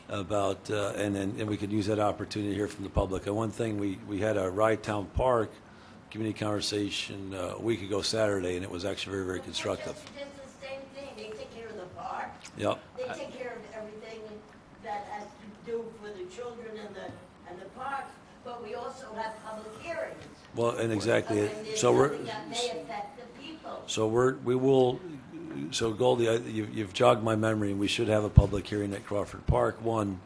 Speaker 3: and we could use that opportunity to hear from the public. And one thing, we had a Rytown Park community conversation a week ago Saturday, and it was actually very, very constructive.
Speaker 2: It's the same thing. They take care of the park.
Speaker 3: Yep.
Speaker 2: They take care of everything that has to do for the children and the parks, but we also have public hearings.
Speaker 3: Well, and exactly.
Speaker 2: And there's
Speaker 3: So we're
Speaker 2: something that may affect the people.
Speaker 3: so we will. So Goldie, you've jogged my memory, and we should have a public hearing at Crawford Park. One,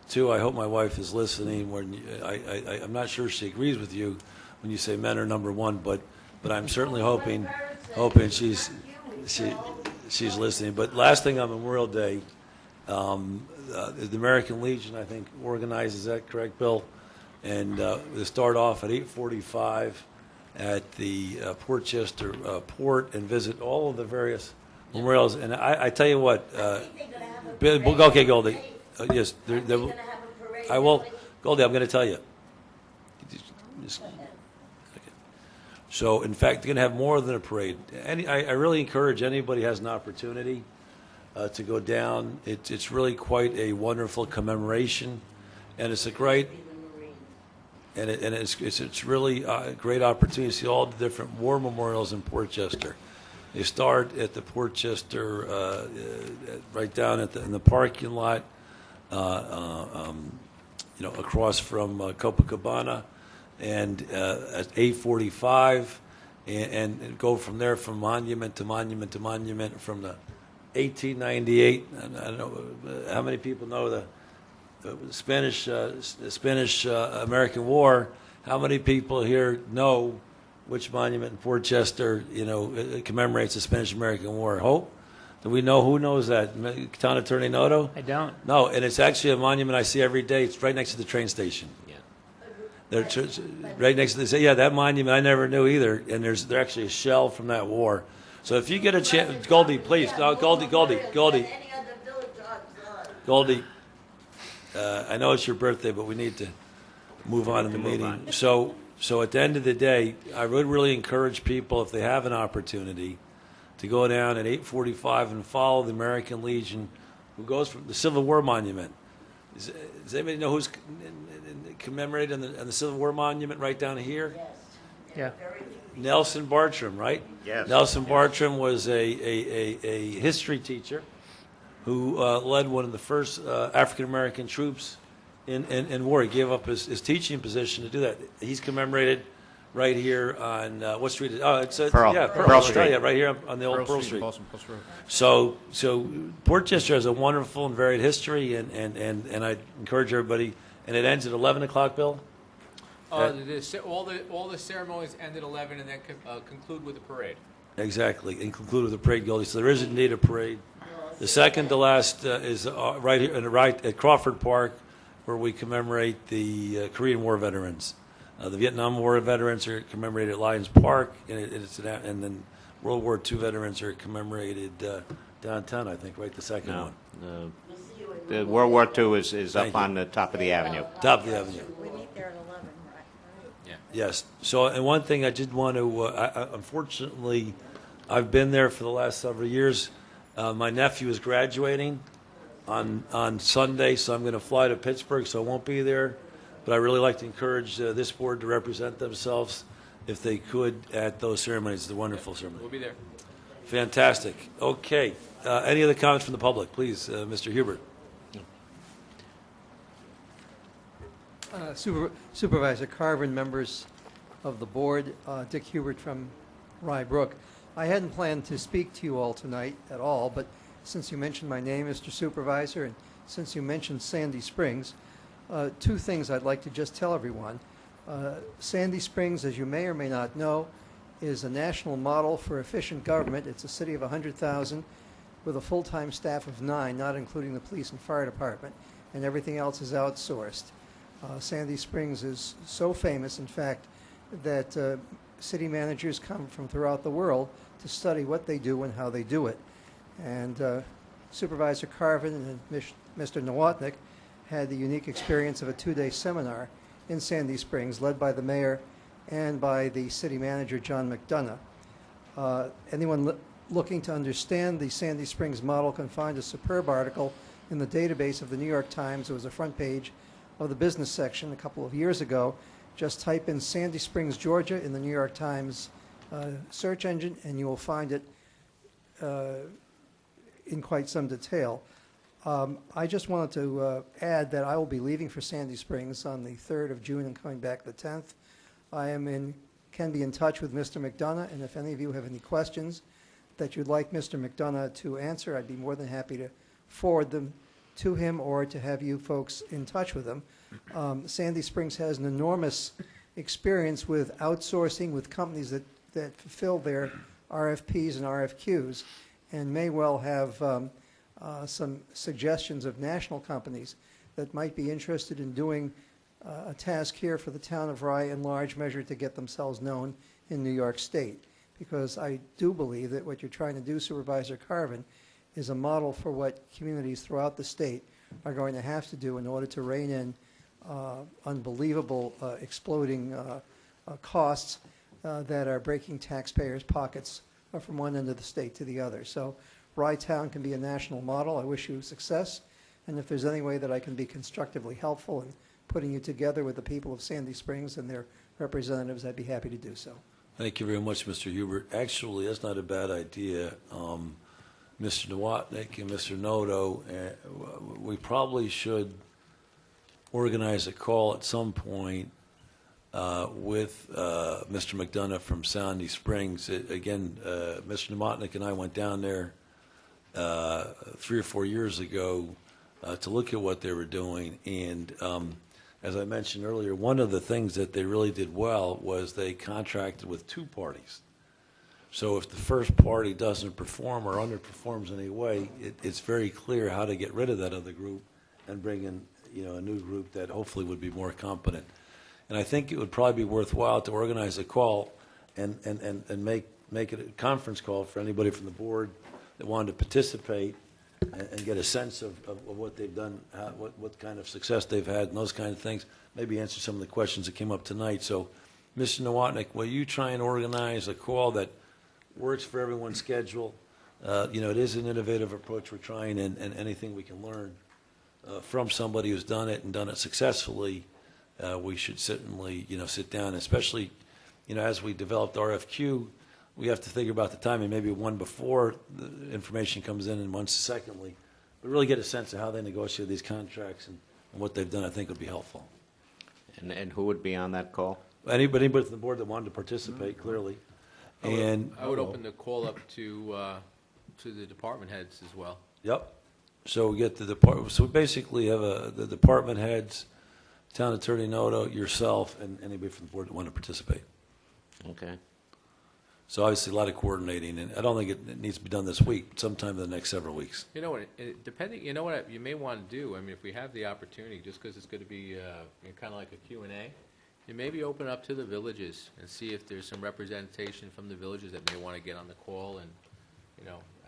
Speaker 3: two. I hope my wife is listening. When I'm not sure she agrees with you when you say men are number one, but I'm certainly hoping she's listening. But last thing on Memorial Day, the American Legion, I think, organizes that, correct, Bill? And they start off at 8:45 at the Portchester Port and visit all of the various memorials. And I tell you what, okay, Goldie, yes, I will, Goldie, I'm going to tell you. So, in fact, they're going to have more than a parade. I really encourage anybody who has an opportunity to go down. It's really quite a wonderful commemoration, and it's a great, and it's really a great opportunity to see all the different war memorials in Portchester. They start at the Portchester, right down in the parking lot, across from Copacabana, and at 8:45, and go from there from monument to monument to monument from the 1898. I don't know how many people know the Spanish American War. How many people here know which monument in Portchester, commemorates the Spanish American War? Hope? Do we know who knows that? Town Attorney Noto?
Speaker 8: I don't.
Speaker 3: No, and it's actually a monument I see every day. It's right next to the train station. They're right next to the, yeah, that monument I never knew either, and there's actually a shell from that war. So if you get a chance, Goldie, please, no, Goldie, I know it's your birthday, but we need to move on in the meeting. So at the end of the day, I would really encourage people, if they have an opportunity, to go down at 8:45 and follow the American Legion, who goes from the Civil War Monument. Does anybody know who's commemorated on the Civil War Monument right down here?
Speaker 8: Yeah.
Speaker 3: Nelson Bartram, right?
Speaker 6: Yes.
Speaker 3: Nelson Bartram was a history teacher who led one of the first African-American troops in war. He gave up his teaching position to do that. He's commemorated right here on, what street? It's
Speaker 6: Pearl.
Speaker 3: Yeah,
Speaker 6: Pearl Street.
Speaker 3: Yeah, right here on the old Pearl Street.
Speaker 6: Boston Post Road.
Speaker 3: So Portchester has a wonderful and varied history, and I encourage everybody, and it ends at 11 o'clock, Bill?
Speaker 1: All the ceremonies end at 11 and then conclude with a parade.
Speaker 3: Exactly, and conclude with a parade, Goldie. So there is indeed a parade. The second to last is right here at Crawford Park, where we commemorate the Korean War veterans. The Vietnam War veterans are commemorated at Lions Park, and then World War II veterans are commemorated downtown, I think, right, the second one.
Speaker 6: No, the World War II is
Speaker 3: Thank
Speaker 6: up
Speaker 3: you.
Speaker 6: on the top of the avenue.
Speaker 3: Top of the avenue.
Speaker 5: We meet there at 11, right?
Speaker 3: Yes. So, and one thing I did want to, unfortunately, I've been there for the last several years. My nephew is graduating on Sunday, so I'm going to fly to Pittsburgh, so I won't be there. But I really like to encourage this board to represent themselves, if they could, at those ceremonies. It's a wonderful ceremony.
Speaker 1: We'll be there.
Speaker 3: Fantastic. Okay. Any other comments from the public? Please, Mr. Hubert.
Speaker 9: Supervisor Carvin, members of the board, Dick Hubert from Rye Brook. I hadn't planned to speak to you all tonight at all, but since you mentioned my name, Mr. Supervisor, and since you mentioned Sandy Springs, two things I'd like to just tell everyone. Sandy Springs, as you may or may not know, is a national model for efficient government. It's a city of 100,000 with a full-time staff of 9, not including the police and fire department, and everything else is outsourced. Sandy Springs is so famous, in fact, that city managers come from throughout the world to study what they do and how they do it. And Supervisor Carvin and Mr. Nowotnik had the unique experience of a 2-day seminar in Sandy Springs, led by the mayor and by the city manager, John McDonough. Anyone looking to understand the Sandy Springs model can find a superb article in the database of the New York Times. It was a front page of the business section a couple of years ago. Just type in Sandy Springs, Georgia in the New York Times search engine, and you will find it in quite some detail. I just wanted to add that I will be leaving for Sandy Springs on the 3rd of June and coming back the 10th. Can be in touch with Mr. McDonough, and if any of you have any questions that you'd like Mr. McDonough to answer, I'd be more than happy to forward them to him or to have you folks in touch with him. Sandy Springs has an enormous experience with outsourcing with companies that fulfill their RFPs and RFQs, and may well have some suggestions of national companies that might be interested in doing a task here for the town of Rye in large measure to get themselves known in New York State. Because I do believe that what you're trying to do, Supervisor Carvin, is a model for what communities throughout the state are going to have to do in order to rein in unbelievable exploding costs that are breaking taxpayers' pockets from one end of the state to the other. So Rye Town can be a national model. I wish you success. And if there's any way that I can be constructively helpful in putting you together with the people of Sandy Springs and their representatives, I'd be happy to do so.
Speaker 3: Thank you very much, Mr. Hubert. Actually, that's not a bad idea. Mr. Nowotnik and Mr. Noto, we probably should organize a call at some point with Mr. McDonough from Sandy Springs. Again, Mr. Nowotnik and I went down there 3 or 4 years ago to look at what they were doing, and as I mentioned earlier, one of the things that they really did well was they contracted with 2 parties. So if the first party doesn't perform or underperforms in any way, it's very clear how to get rid of that other group and bring in, a new group that hopefully would be more competent. And I think it would probably be worthwhile to organize a call and make it a conference call for anybody from the board that wanted to participate and get a sense of what they've done, what kind of success they've had, and those kind of things. Maybe answer some of the questions that came up tonight. So, Mr. Nowotnik, will you try and organize a call that works for everyone's schedule? It is an innovative approach we're trying, and anything we can learn from somebody who's done it and done it successfully, we should certainly, sit down, especially, as we developed RFQ, we have to think about the timing, maybe one before the information comes in and one secondly, but really get a sense of how they negotiate these contracts and what they've done, I think would be helpful.
Speaker 4: And who would be on that call?
Speaker 3: Anybody from the board that wanted to participate, clearly. And
Speaker 1: I would open the call up to the department heads as well.
Speaker 3: Yep. So we get the department. So we basically have the department heads, town attorney Noto, yourself, and anybody from the board that want to participate.
Speaker 4: Okay.
Speaker 3: So obviously a lot of coordinating, and I don't think it needs to be done this week, but sometime in the next several weeks.
Speaker 1: You know what? Depending, what you may want to do. I mean, if we have the opportunity, just because it's going to be kind of like a Q&A, you maybe open up to the villages and see if there's some representation from the villages that may want to get on the call and,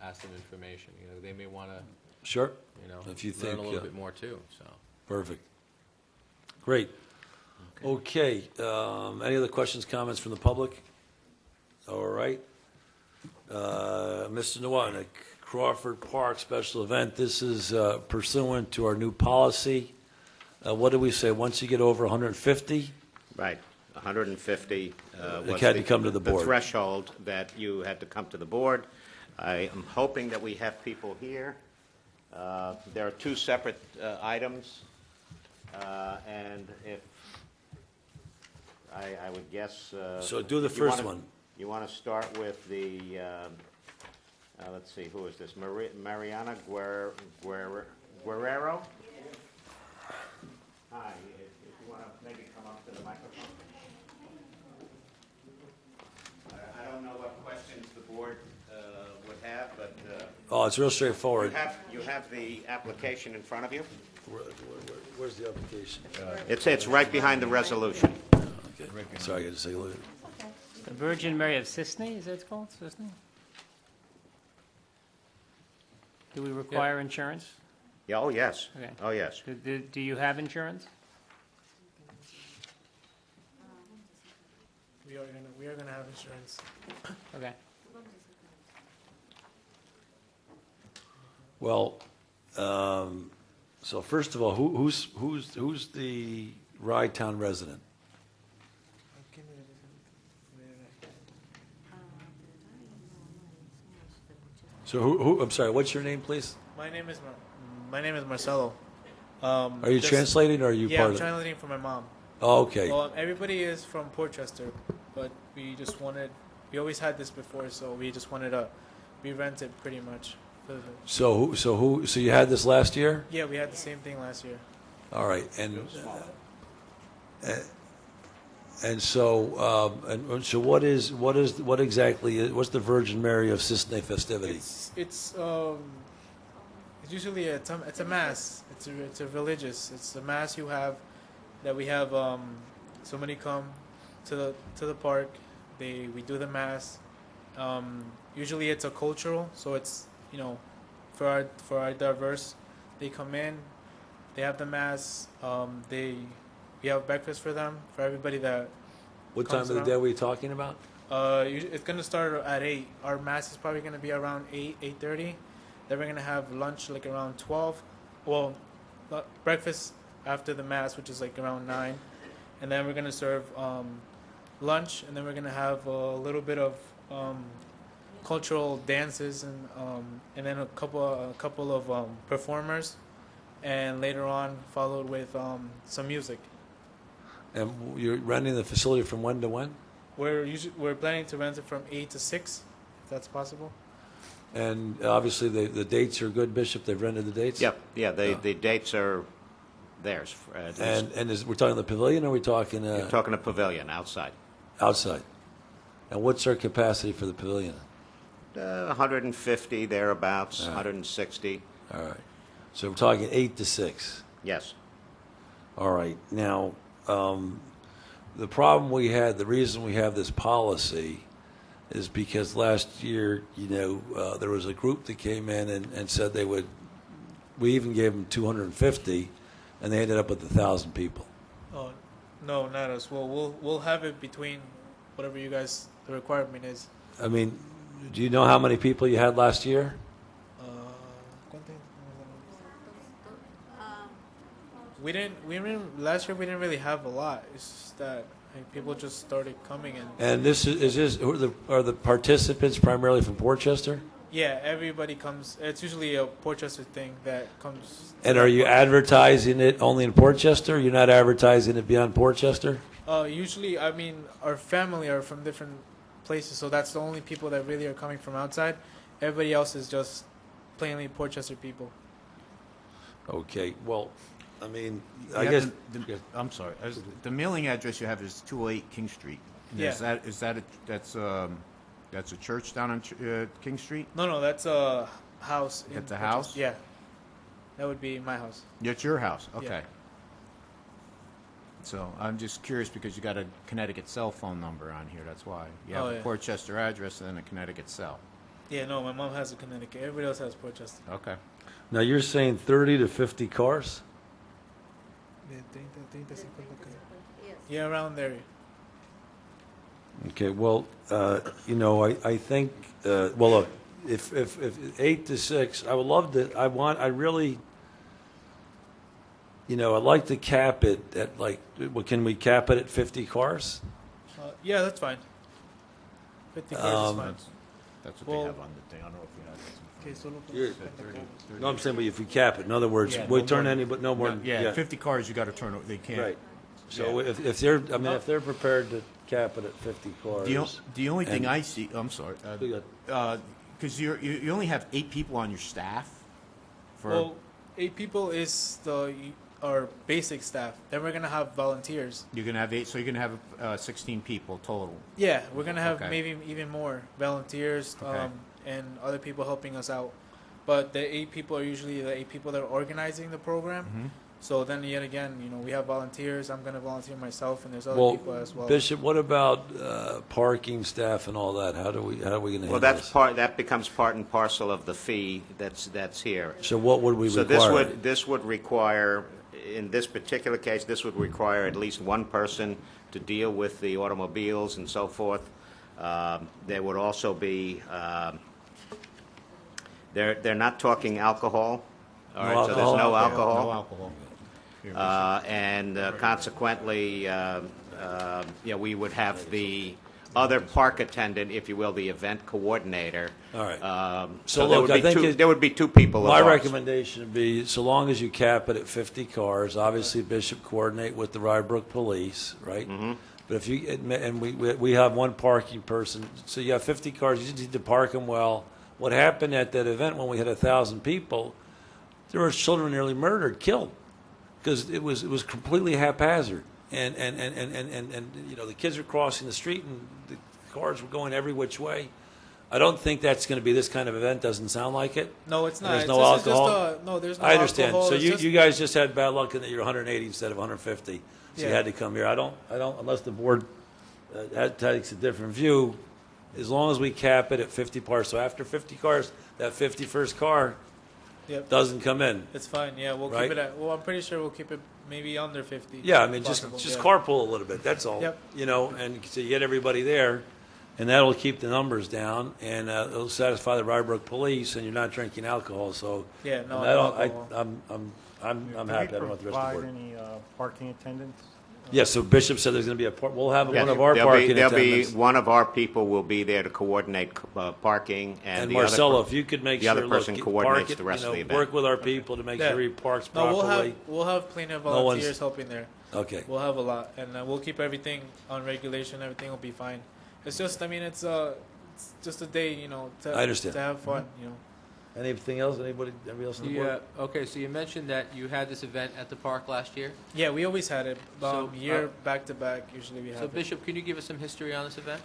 Speaker 1: ask them information. They may want to,
Speaker 3: Sure. If you
Speaker 1: learn
Speaker 3: think,
Speaker 1: a little bit more too. So.
Speaker 3: Perfect. Great. Okay. Any other questions, comments from the public? All right. Mr. Nowotnik, Crawford Park special event. This is pursuant to our new policy. What did we say? Once you get over 150?
Speaker 4: Right. 150 was
Speaker 3: had to come to the board.
Speaker 4: The threshold that you had to come to the board. I am hoping that we have people here. There are 2 separate items. And if, I would guess.
Speaker 3: So do the
Speaker 4: you
Speaker 3: first
Speaker 4: wanna-
Speaker 3: one.
Speaker 4: You want to start with the, let's see, who is this? Mariana Guerrero? Hi, if you want to maybe come up to the microphone. I don't know what questions the board would have, but
Speaker 3: Oh, it's real straightforward.
Speaker 4: you have the application in front of you?
Speaker 3: Where's the application?
Speaker 4: It's right behind the resolution.
Speaker 3: Okay. Sorry, I got to take a look at it.
Speaker 8: The Virgin Mary of Cisne, is that it's called, Cisne? Do we require insurance?
Speaker 4: Yeah, oh, yes.
Speaker 8: Okay.
Speaker 4: Oh, yes.
Speaker 8: Do you have insurance?
Speaker 10: We are gonna have insurance.
Speaker 8: Okay.
Speaker 3: Well, so first of all, who's the Rye Town resident? So I'm sorry, what's your name, please?
Speaker 10: My name is Marcelo.
Speaker 3: Are you translating or are you
Speaker 10: Yeah,
Speaker 3: part
Speaker 10: I'm
Speaker 3: of it?
Speaker 10: translating for my mom.
Speaker 3: Oh, okay.
Speaker 10: Well, everybody is from Portchester, but we always had this before, so we just wanted to re-rent it pretty much.
Speaker 3: So you had this last year?
Speaker 10: Yeah, we had the same thing last year.
Speaker 3: All right, and so what what's the Virgin Mary of Cisne festivity?
Speaker 10: It's usually it's a mass. It's a religious. It's a mass that we have somebody come to the park. We do the mass. Usually it's a cultural, so it's for our diverse. They come in, they have the mass. We have breakfast for them, for everybody that.
Speaker 3: What time of the day were you talking about?
Speaker 10: It's gonna start at 8. Our mass is probably gonna be around 8:30. Then we're gonna have lunch like around 12. Well, breakfast after the mass, which is like around 9, and then we're gonna serve lunch, and then we're gonna have a little bit of cultural dances and then a couple of performers, and later on followed with some music.
Speaker 3: And you're renting the facility from when to when?
Speaker 10: We're planning to rent it from 8 to 6, if that's possible.
Speaker 3: And obviously the dates are good, Bishop. They've rented the dates.
Speaker 4: Yep. Yeah. The dates are theirs.
Speaker 3: And we're talking the pavilion, or are we talking
Speaker 4: You're talking a pavilion outside.
Speaker 3: outside? And what's our capacity for the pavilion?
Speaker 4: 150 thereabouts.
Speaker 3: All right.
Speaker 4: 160.
Speaker 3: All right. So we're talking 8 to 6.
Speaker 4: Yes.
Speaker 3: All right. Now, the problem we had, the reason we have this policy is because last year, there was a group that came in and said we even gave them 250, and they ended up with 1,000 people.
Speaker 10: Oh, no, not us. Well, we'll have it between whatever you guys, the requirement is.
Speaker 3: I mean, do you know how many people you had last year?
Speaker 10: Last year we didn't really have a lot. It's just that people just started coming in.
Speaker 3: And are the participants primarily from Portchester?
Speaker 10: Yeah, everybody comes. It's usually a Portchester thing that comes.
Speaker 3: And are you advertising it only in Portchester? You're not advertising it beyond Portchester?
Speaker 10: Usually, our family are from different places, so that's the only people that really are coming from outside. Everybody else is just plainly Portchester people.
Speaker 3: Okay, well, I mean,
Speaker 6: You
Speaker 3: I
Speaker 6: have
Speaker 3: guess.
Speaker 6: I'm sorry. The mailing address you have is 208 King Street. And
Speaker 10: Yeah.
Speaker 6: That's a church down on King Street?
Speaker 10: No, that's a house. in
Speaker 6: That's a
Speaker 10: Portchester.
Speaker 6: house?
Speaker 10: Yeah, that would be my house.
Speaker 6: It's your house,
Speaker 10: Yeah.
Speaker 6: okay. So I'm just curious because you got a Connecticut cell phone number on here, that's why. You have
Speaker 10: Oh,
Speaker 6: a
Speaker 10: yeah.
Speaker 6: Portchester address and then a Connecticut cell.
Speaker 10: Yeah, no, my mom has a Connecticut. Everybody else has Portchester.
Speaker 6: Okay.
Speaker 3: Now, you're saying 30 to 50 cars?
Speaker 10: Yeah, around there.
Speaker 3: Okay, well, I think, look, if 8 to 6, I would love to, I'd like to cap it at can we cap it at 50 cars?
Speaker 10: Yeah, that's fine. 50 cars is fine.
Speaker 6: That's what
Speaker 10: Well-
Speaker 6: they have on the thing. I don't know if you have this in
Speaker 10: Okay, solo con
Speaker 3: You're-
Speaker 10: 50 carros.
Speaker 3: No, I'm saying, but if we cap it, in other words,
Speaker 6: Yeah,
Speaker 3: we
Speaker 6: no
Speaker 3: turn
Speaker 6: more.
Speaker 3: any, but no more.
Speaker 6: Yeah, 50 cars, you gotta turn, they can't.
Speaker 3: Right. So if they're, I mean, if they're prepared to cap it at 50
Speaker 6: The,
Speaker 3: cars.
Speaker 6: the only thing
Speaker 3: and-
Speaker 6: I see, I'm sorry,
Speaker 3: We got-
Speaker 6: because you only have 8 people on your staff for,
Speaker 10: Well, 8 people is our basic staff. Then we're gonna have volunteers.
Speaker 6: you're gonna have 8, so you're gonna have 16 people total.
Speaker 10: Yeah, we're gonna have
Speaker 6: Okay.
Speaker 10: maybe even more volunteers
Speaker 6: Okay.
Speaker 10: and other people helping us out. But the 8 people are usually the 8 people that are organizing the program.
Speaker 6: Mm-hmm.
Speaker 10: So then yet again, we have volunteers. I'm gonna volunteer myself, and there's other
Speaker 3: Well,
Speaker 10: people as well.
Speaker 3: Bishop, what about parking staff and all that? How are we going to handle
Speaker 4: Well, that's
Speaker 3: this?
Speaker 4: that becomes part and parcel of the fee that's here.
Speaker 3: So what would we
Speaker 4: So
Speaker 3: require?
Speaker 4: this would require, in this particular case, this would require at least one person to deal with the automobiles and so forth. There would also be, they're not talking alcohol, all right, so there's no alcohol.
Speaker 6: No alcohol. Here,
Speaker 4: And consequently, we would have the other park attendant, if you will, the event coordinator.
Speaker 3: All right.
Speaker 4: So
Speaker 3: So
Speaker 4: there
Speaker 3: look,
Speaker 4: would
Speaker 3: I
Speaker 4: be
Speaker 3: think
Speaker 4: two, there would be 2 people of
Speaker 3: My
Speaker 4: ours.
Speaker 3: recommendation would be, so long as you cap it at 50 cars, obviously Bishop coordinate with the Rybrook Police, right?
Speaker 4: Mm-hmm.
Speaker 3: But if you, and we have one parking person, so you have 50 cars, you just need to park them well. What happened at that event when we had 1,000 people, there were children nearly murdered, killed, because it was completely haphazard. And the kids were crossing the street and the cars were going every which way. I don't think that's going to be this kind of event. Doesn't sound like it.
Speaker 10: No, it's not.
Speaker 3: There's
Speaker 10: It's
Speaker 3: no
Speaker 10: just- it's just
Speaker 3: alcohol?
Speaker 10: no, there's no
Speaker 3: I understand.
Speaker 10: alcohol.
Speaker 3: So
Speaker 10: It's just-
Speaker 3: you guys just had bad luck in that you're 180 instead of 150. So you
Speaker 10: Yeah.
Speaker 3: had to come here. I don't, unless the board takes a different view, as long as we cap it at 50 cars. So after 50 cars, that 51st car
Speaker 10: Yep.
Speaker 3: doesn't come in.
Speaker 10: It's fine. Yeah, we'll
Speaker 3: Right?
Speaker 10: keep it at. Well, I'm pretty sure we'll keep it maybe under 50.
Speaker 3: Yeah, I
Speaker 10: if
Speaker 3: mean,
Speaker 10: possible,
Speaker 3: just
Speaker 10: yeah.
Speaker 3: carpool a little bit, that's all.
Speaker 10: Yep.
Speaker 3: And so you get everybody there, and that'll keep the numbers down, and it'll satisfy the Rybrook Police, and you're not drinking alcohol, so.
Speaker 10: Yeah, no,
Speaker 3: and
Speaker 10: no
Speaker 3: I
Speaker 10: alcohol.
Speaker 3: I'm happy, I don't know what the rest of the board.
Speaker 7: any parking attendants?
Speaker 3: Yes, so Bishop said there's gonna be we'll have
Speaker 4: Yes.
Speaker 3: one of our
Speaker 4: There'll
Speaker 3: parking
Speaker 4: there'll be
Speaker 3: attendants.
Speaker 4: one of our people will be there to coordinate parking, and
Speaker 3: And
Speaker 4: the other
Speaker 3: Marcelo, if you could make
Speaker 4: the
Speaker 3: sure,
Speaker 4: other
Speaker 3: look,
Speaker 4: person
Speaker 3: park
Speaker 4: coordinates
Speaker 3: it,
Speaker 4: the rest of the event.
Speaker 3: work with our people to make
Speaker 10: Yeah.
Speaker 3: sure he parks
Speaker 10: No,
Speaker 3: properly.
Speaker 10: we'll have plenty of
Speaker 3: No one's-
Speaker 10: volunteers helping there.
Speaker 3: Okay.
Speaker 10: We'll have a lot, and we'll keep everything on regulation. Everything will be fine. It's just, I mean, it's just a day, to
Speaker 3: I understand.
Speaker 10: to have fun,
Speaker 3: Anything else? Anybody else on the board?
Speaker 1: Okay, so you mentioned that you had this event at the park last year.
Speaker 10: Yeah, we always had it.
Speaker 1: So,
Speaker 10: Year back to back, usually we have
Speaker 1: So
Speaker 10: it.
Speaker 1: Bishop, can you give us some history on this event?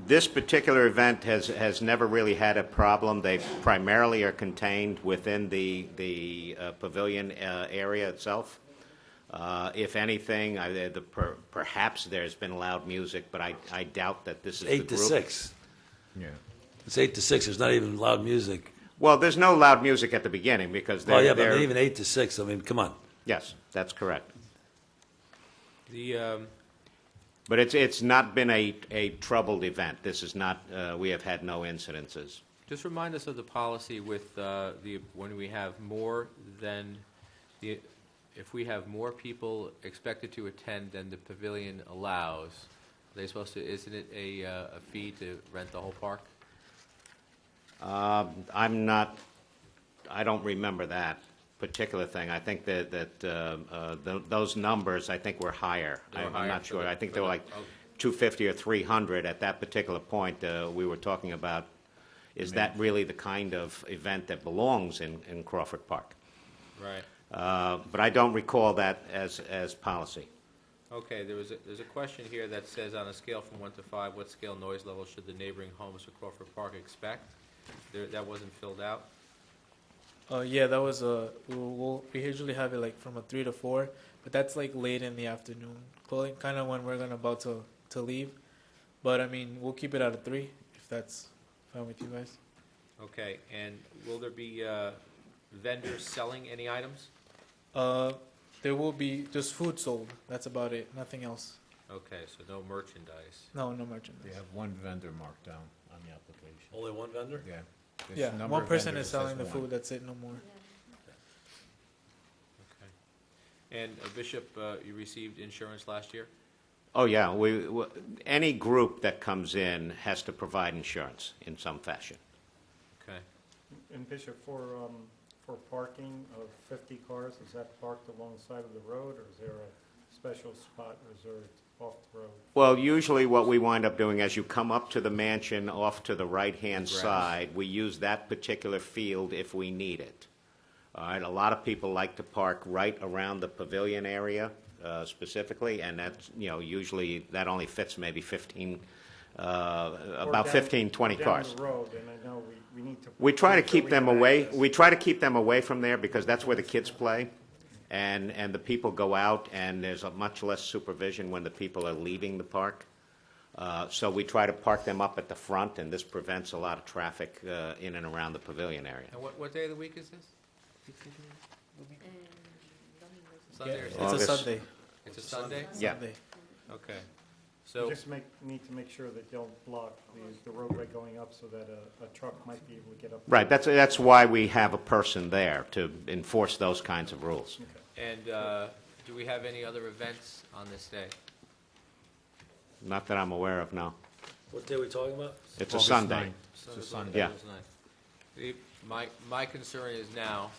Speaker 4: This particular event has never really had a problem. They primarily are contained within the pavilion area itself. If anything, perhaps there's been loud music, but I doubt that this is the
Speaker 3: 8
Speaker 4: group.
Speaker 3: to 6.
Speaker 6: Yeah.
Speaker 3: It's 8 to 6. There's not even loud music.
Speaker 4: Well, there's no loud music at the beginning because
Speaker 3: Well, yeah,
Speaker 4: they're
Speaker 3: but even 8 to 6. I mean, come on.
Speaker 4: yes, that's correct.
Speaker 1: The
Speaker 4: But it's not been a troubled event. This is not. We have had no incidences.
Speaker 1: Just remind us of the policy with when we have more than if we have more people expected to attend than the pavilion allows, are they supposed to? Isn't it a fee to rent the whole park?
Speaker 4: I'm not. I don't remember that particular thing. I think that those numbers I think were higher.
Speaker 1: They were
Speaker 4: I'm
Speaker 1: higher
Speaker 4: not
Speaker 1: for
Speaker 4: sure.
Speaker 1: the-
Speaker 4: I think
Speaker 1: for
Speaker 4: they were
Speaker 1: the-
Speaker 4: like
Speaker 1: oh.
Speaker 4: 250 or 300 at that particular point. We were talking about. Is that really the kind of event that belongs in Crawford Park?
Speaker 1: Right.
Speaker 4: But I don't recall that as policy.
Speaker 1: Okay, there's a question here that says on a scale from 1 to 5, what scale noise level should the neighboring homes of Crawford Park expect? That wasn't filled out.
Speaker 10: Yeah, that was we usually have it like from a 3 to 4, but that's like late in the afternoon, kind of when we're about to leave. But I mean, we'll keep it at a 3 if that's fine with you guys.
Speaker 1: Okay, and will there be vendors selling any items?
Speaker 10: There will be just food sold. That's about it. Nothing else.
Speaker 1: Okay, so no merchandise.
Speaker 10: No merchandise.
Speaker 6: They have one vendor marked down on the application.
Speaker 3: Only one vendor?
Speaker 6: Yeah. There's
Speaker 10: Yeah,
Speaker 6: a number
Speaker 10: one
Speaker 6: of
Speaker 10: person
Speaker 6: vendors
Speaker 10: is
Speaker 6: that says
Speaker 10: selling the
Speaker 6: one.
Speaker 10: food. That's it. No more.
Speaker 1: Okay. And Bishop, you received insurance last year?
Speaker 4: Oh yeah, any group that comes in has to provide insurance in some fashion.
Speaker 1: Okay.
Speaker 7: And Bishop, for parking of 50 cars, is that parked alongside of the road, or is there a special spot reserved off the road?
Speaker 6: Well, usually what we wind up doing as you come up to the mansion off to the right-hand
Speaker 1: Grass.
Speaker 6: side, we use that particular field if we need it. All right, a lot of people like to park right around the pavilion area specifically, and that's, usually that only fits maybe 15,
Speaker 7: Or
Speaker 6: about
Speaker 7: down-
Speaker 6: 15, 20
Speaker 7: down
Speaker 6: cars.
Speaker 7: the road, and I know we need to.
Speaker 6: We try to
Speaker 7: make sure
Speaker 6: keep
Speaker 7: we
Speaker 6: them
Speaker 7: have
Speaker 6: away.
Speaker 7: access.
Speaker 6: We try to keep them away from there because that's where the kids play, and the people go out, and there's a much less supervision when the people are leaving the park. So we try to park them up at the front, and this prevents a lot of traffic in and around the pavilion area.
Speaker 1: And what day of the week is this? Sunday or
Speaker 10: It's
Speaker 1: Saturday?
Speaker 10: a
Speaker 6: August.
Speaker 10: Sunday.
Speaker 1: It's a Sunday?
Speaker 6: Yeah.
Speaker 10: Sunday.
Speaker 1: Okay.
Speaker 7: You
Speaker 1: So,
Speaker 7: just need to make sure that you don't block the roadway going up so that a truck might be able to get up.
Speaker 6: Right, that's why we have a person there to enforce those kinds of rules.
Speaker 1: and do we have any other events on this day?
Speaker 6: Not that I'm aware of, no.
Speaker 3: What day are we talking about?
Speaker 6: It's a
Speaker 10: August
Speaker 6: Sunday.
Speaker 10: 9th.
Speaker 1: Sunday,
Speaker 10: Sunday.
Speaker 6: Yeah.
Speaker 1: August 9th. My concern is now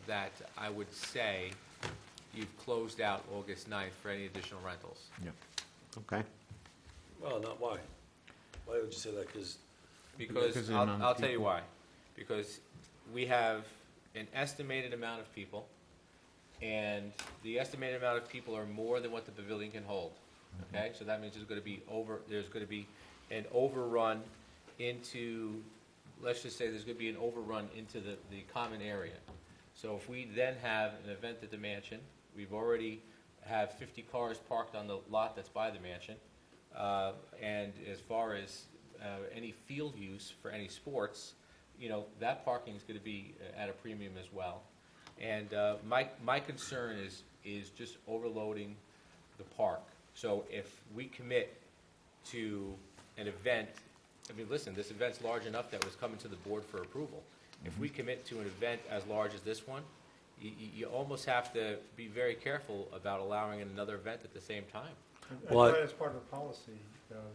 Speaker 1: that I would say you've closed out August 9th for any additional rentals.
Speaker 6: Okay.
Speaker 3: Well, not why. Why would you say that? Because
Speaker 1: Because
Speaker 10: Because of the amount of
Speaker 1: I'll tell you
Speaker 10: people.
Speaker 1: why. Because we have an estimated amount of people, and the estimated amount of people are more than what the pavilion can hold. Okay, so that means there's going to be an overrun into, let's just say there's going to be an overrun into the common area. So if we then have an event at the mansion, we've already have 50 cars parked on the lot that's by the mansion. And as far as any field use for any sports, that parking is going to be at a premium as well. And my concern is just overloading the park. So if we commit to an event, I mean, listen, this event's large enough that it was coming to the board for approval. If we commit to an event as large as this one, you almost have to be very careful about allowing another event at the same time.
Speaker 7: I
Speaker 3: Well,
Speaker 7: thought as part of the policy,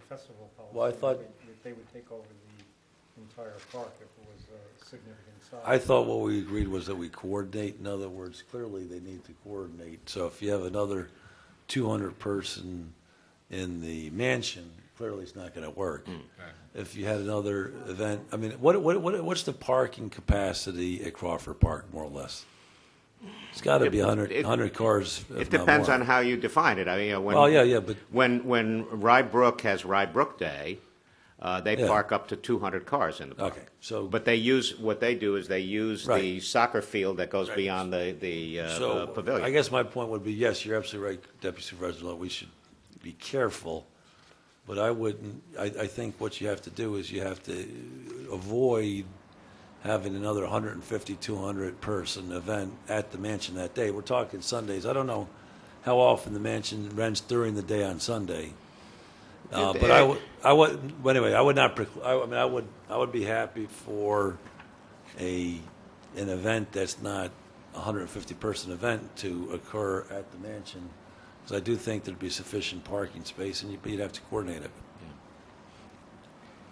Speaker 7: festival policy.
Speaker 3: Well, I thought-
Speaker 7: They would take over the entire park if it was a significant size.
Speaker 3: I thought what we agreed was that we coordinate. In other words, clearly they need to coordinate. So if you have another 200 person in the mansion, clearly it's not going to work. If you had another event, I mean, what's the parking capacity at Crawford Park, more or less? It's got to be 100 cars. if
Speaker 6: It
Speaker 3: not
Speaker 6: depends
Speaker 3: more.
Speaker 6: on how you define it. I mean, when,
Speaker 3: Well, yeah, but
Speaker 6: when Rye Brook has Rye Brook Day, they
Speaker 3: Yeah.
Speaker 6: park up to 200 cars in the park.
Speaker 3: okay. So
Speaker 6: But what they do is they use the
Speaker 3: Right.
Speaker 6: soccer field that goes
Speaker 3: Right.
Speaker 6: beyond the
Speaker 3: So
Speaker 6: pavilion.
Speaker 3: I guess my point would be, yes, you're absolutely right, Deputy Supervisor Lowe, we should be careful, but I wouldn't, I think what you have to do is you have to avoid having another 150, 200 person event at the mansion that day. We're talking Sundays. I don't know how often the mansion rents during the day on Sunday. But I would, but anyway, I would not, I would be happy for an event that's not a 150 person event to occur at the mansion, because I do think there'd be sufficient parking space, and you'd have to coordinate it.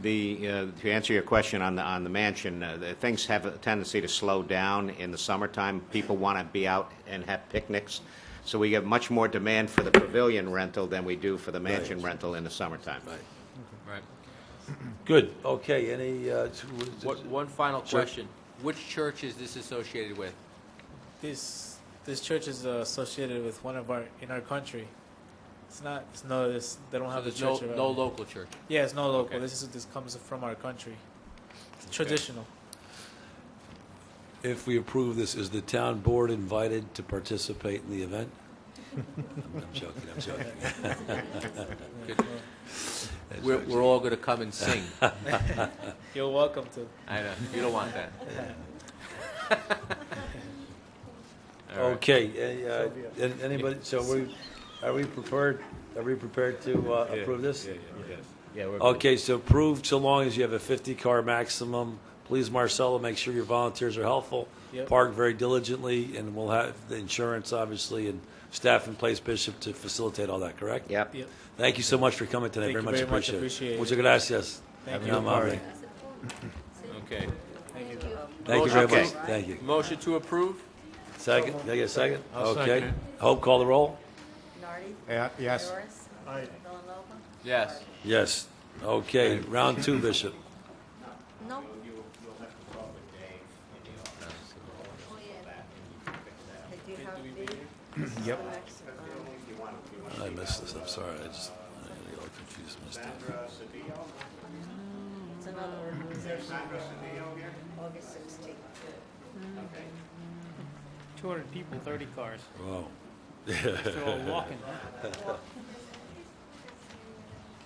Speaker 6: To answer your question on the mansion, things have a tendency to slow down in the summertime. People want to be out and have picnics, so we get much more demand for the pavilion rental than we do for the mansion
Speaker 3: Right.
Speaker 6: rental in the summertime.
Speaker 3: Right.
Speaker 1: Right.
Speaker 3: Good, okay, any,
Speaker 1: One final
Speaker 3: Sure.
Speaker 1: question. Which church is this associated with?
Speaker 10: This church is associated with one of in our country. It's not. They don't
Speaker 1: So
Speaker 10: have the
Speaker 1: there's
Speaker 10: church.
Speaker 1: no
Speaker 10: around.
Speaker 1: local church.
Speaker 10: Yeah, it's no local.
Speaker 1: Okay.
Speaker 10: This comes from our country. It's traditional.
Speaker 3: if we approve this, is the town board invited to participate in the event? I'm joking.
Speaker 1: We're all going to come and sing.
Speaker 10: You're welcome to.
Speaker 1: I know. You don't want that. All right.
Speaker 3: Okay, anybody, so are we prepared to approve this?
Speaker 6: Yeah, we're
Speaker 3: Okay, so approved so long as you have a 50-car maximum. Please, Marcelo, make sure your volunteers are helpful.
Speaker 10: Yep.
Speaker 3: Park very diligently, and we'll have the insurance, obviously, and staff in place, Bishop, to facilitate all that, correct?
Speaker 6: Yep.
Speaker 10: Yep.
Speaker 3: Thank you so much for coming tonight.
Speaker 10: Thank
Speaker 3: Very
Speaker 10: you
Speaker 3: much
Speaker 10: very much.
Speaker 3: appreciated.
Speaker 10: Appreciate it.
Speaker 3: Muchas gracias.
Speaker 10: Thank
Speaker 3: Muy
Speaker 10: you.
Speaker 3: amable.
Speaker 1: Okay.
Speaker 10: Thank you.
Speaker 3: Thank you very
Speaker 1: Motion
Speaker 3: much.
Speaker 1: to-
Speaker 3: Thank you.
Speaker 1: Motion to approve?
Speaker 3: Second, can I get a second?
Speaker 6: I'll
Speaker 3: Okay.
Speaker 6: second it.
Speaker 3: Hope, call the roll?
Speaker 5: Nardi?
Speaker 6: Yes.
Speaker 5: Nioras? Villanova?
Speaker 1: Yes.
Speaker 3: Yes. Okay, round two, Bishop.
Speaker 5: No. Did you have the?
Speaker 6: Yep.
Speaker 5: Next,
Speaker 3: I missed this, I'm sorry, I just, I got a little confused, missed it.
Speaker 5: It's another organization. August 16th.
Speaker 8: 200 people, 30 cars.
Speaker 3: Wow.
Speaker 8: They're all walking.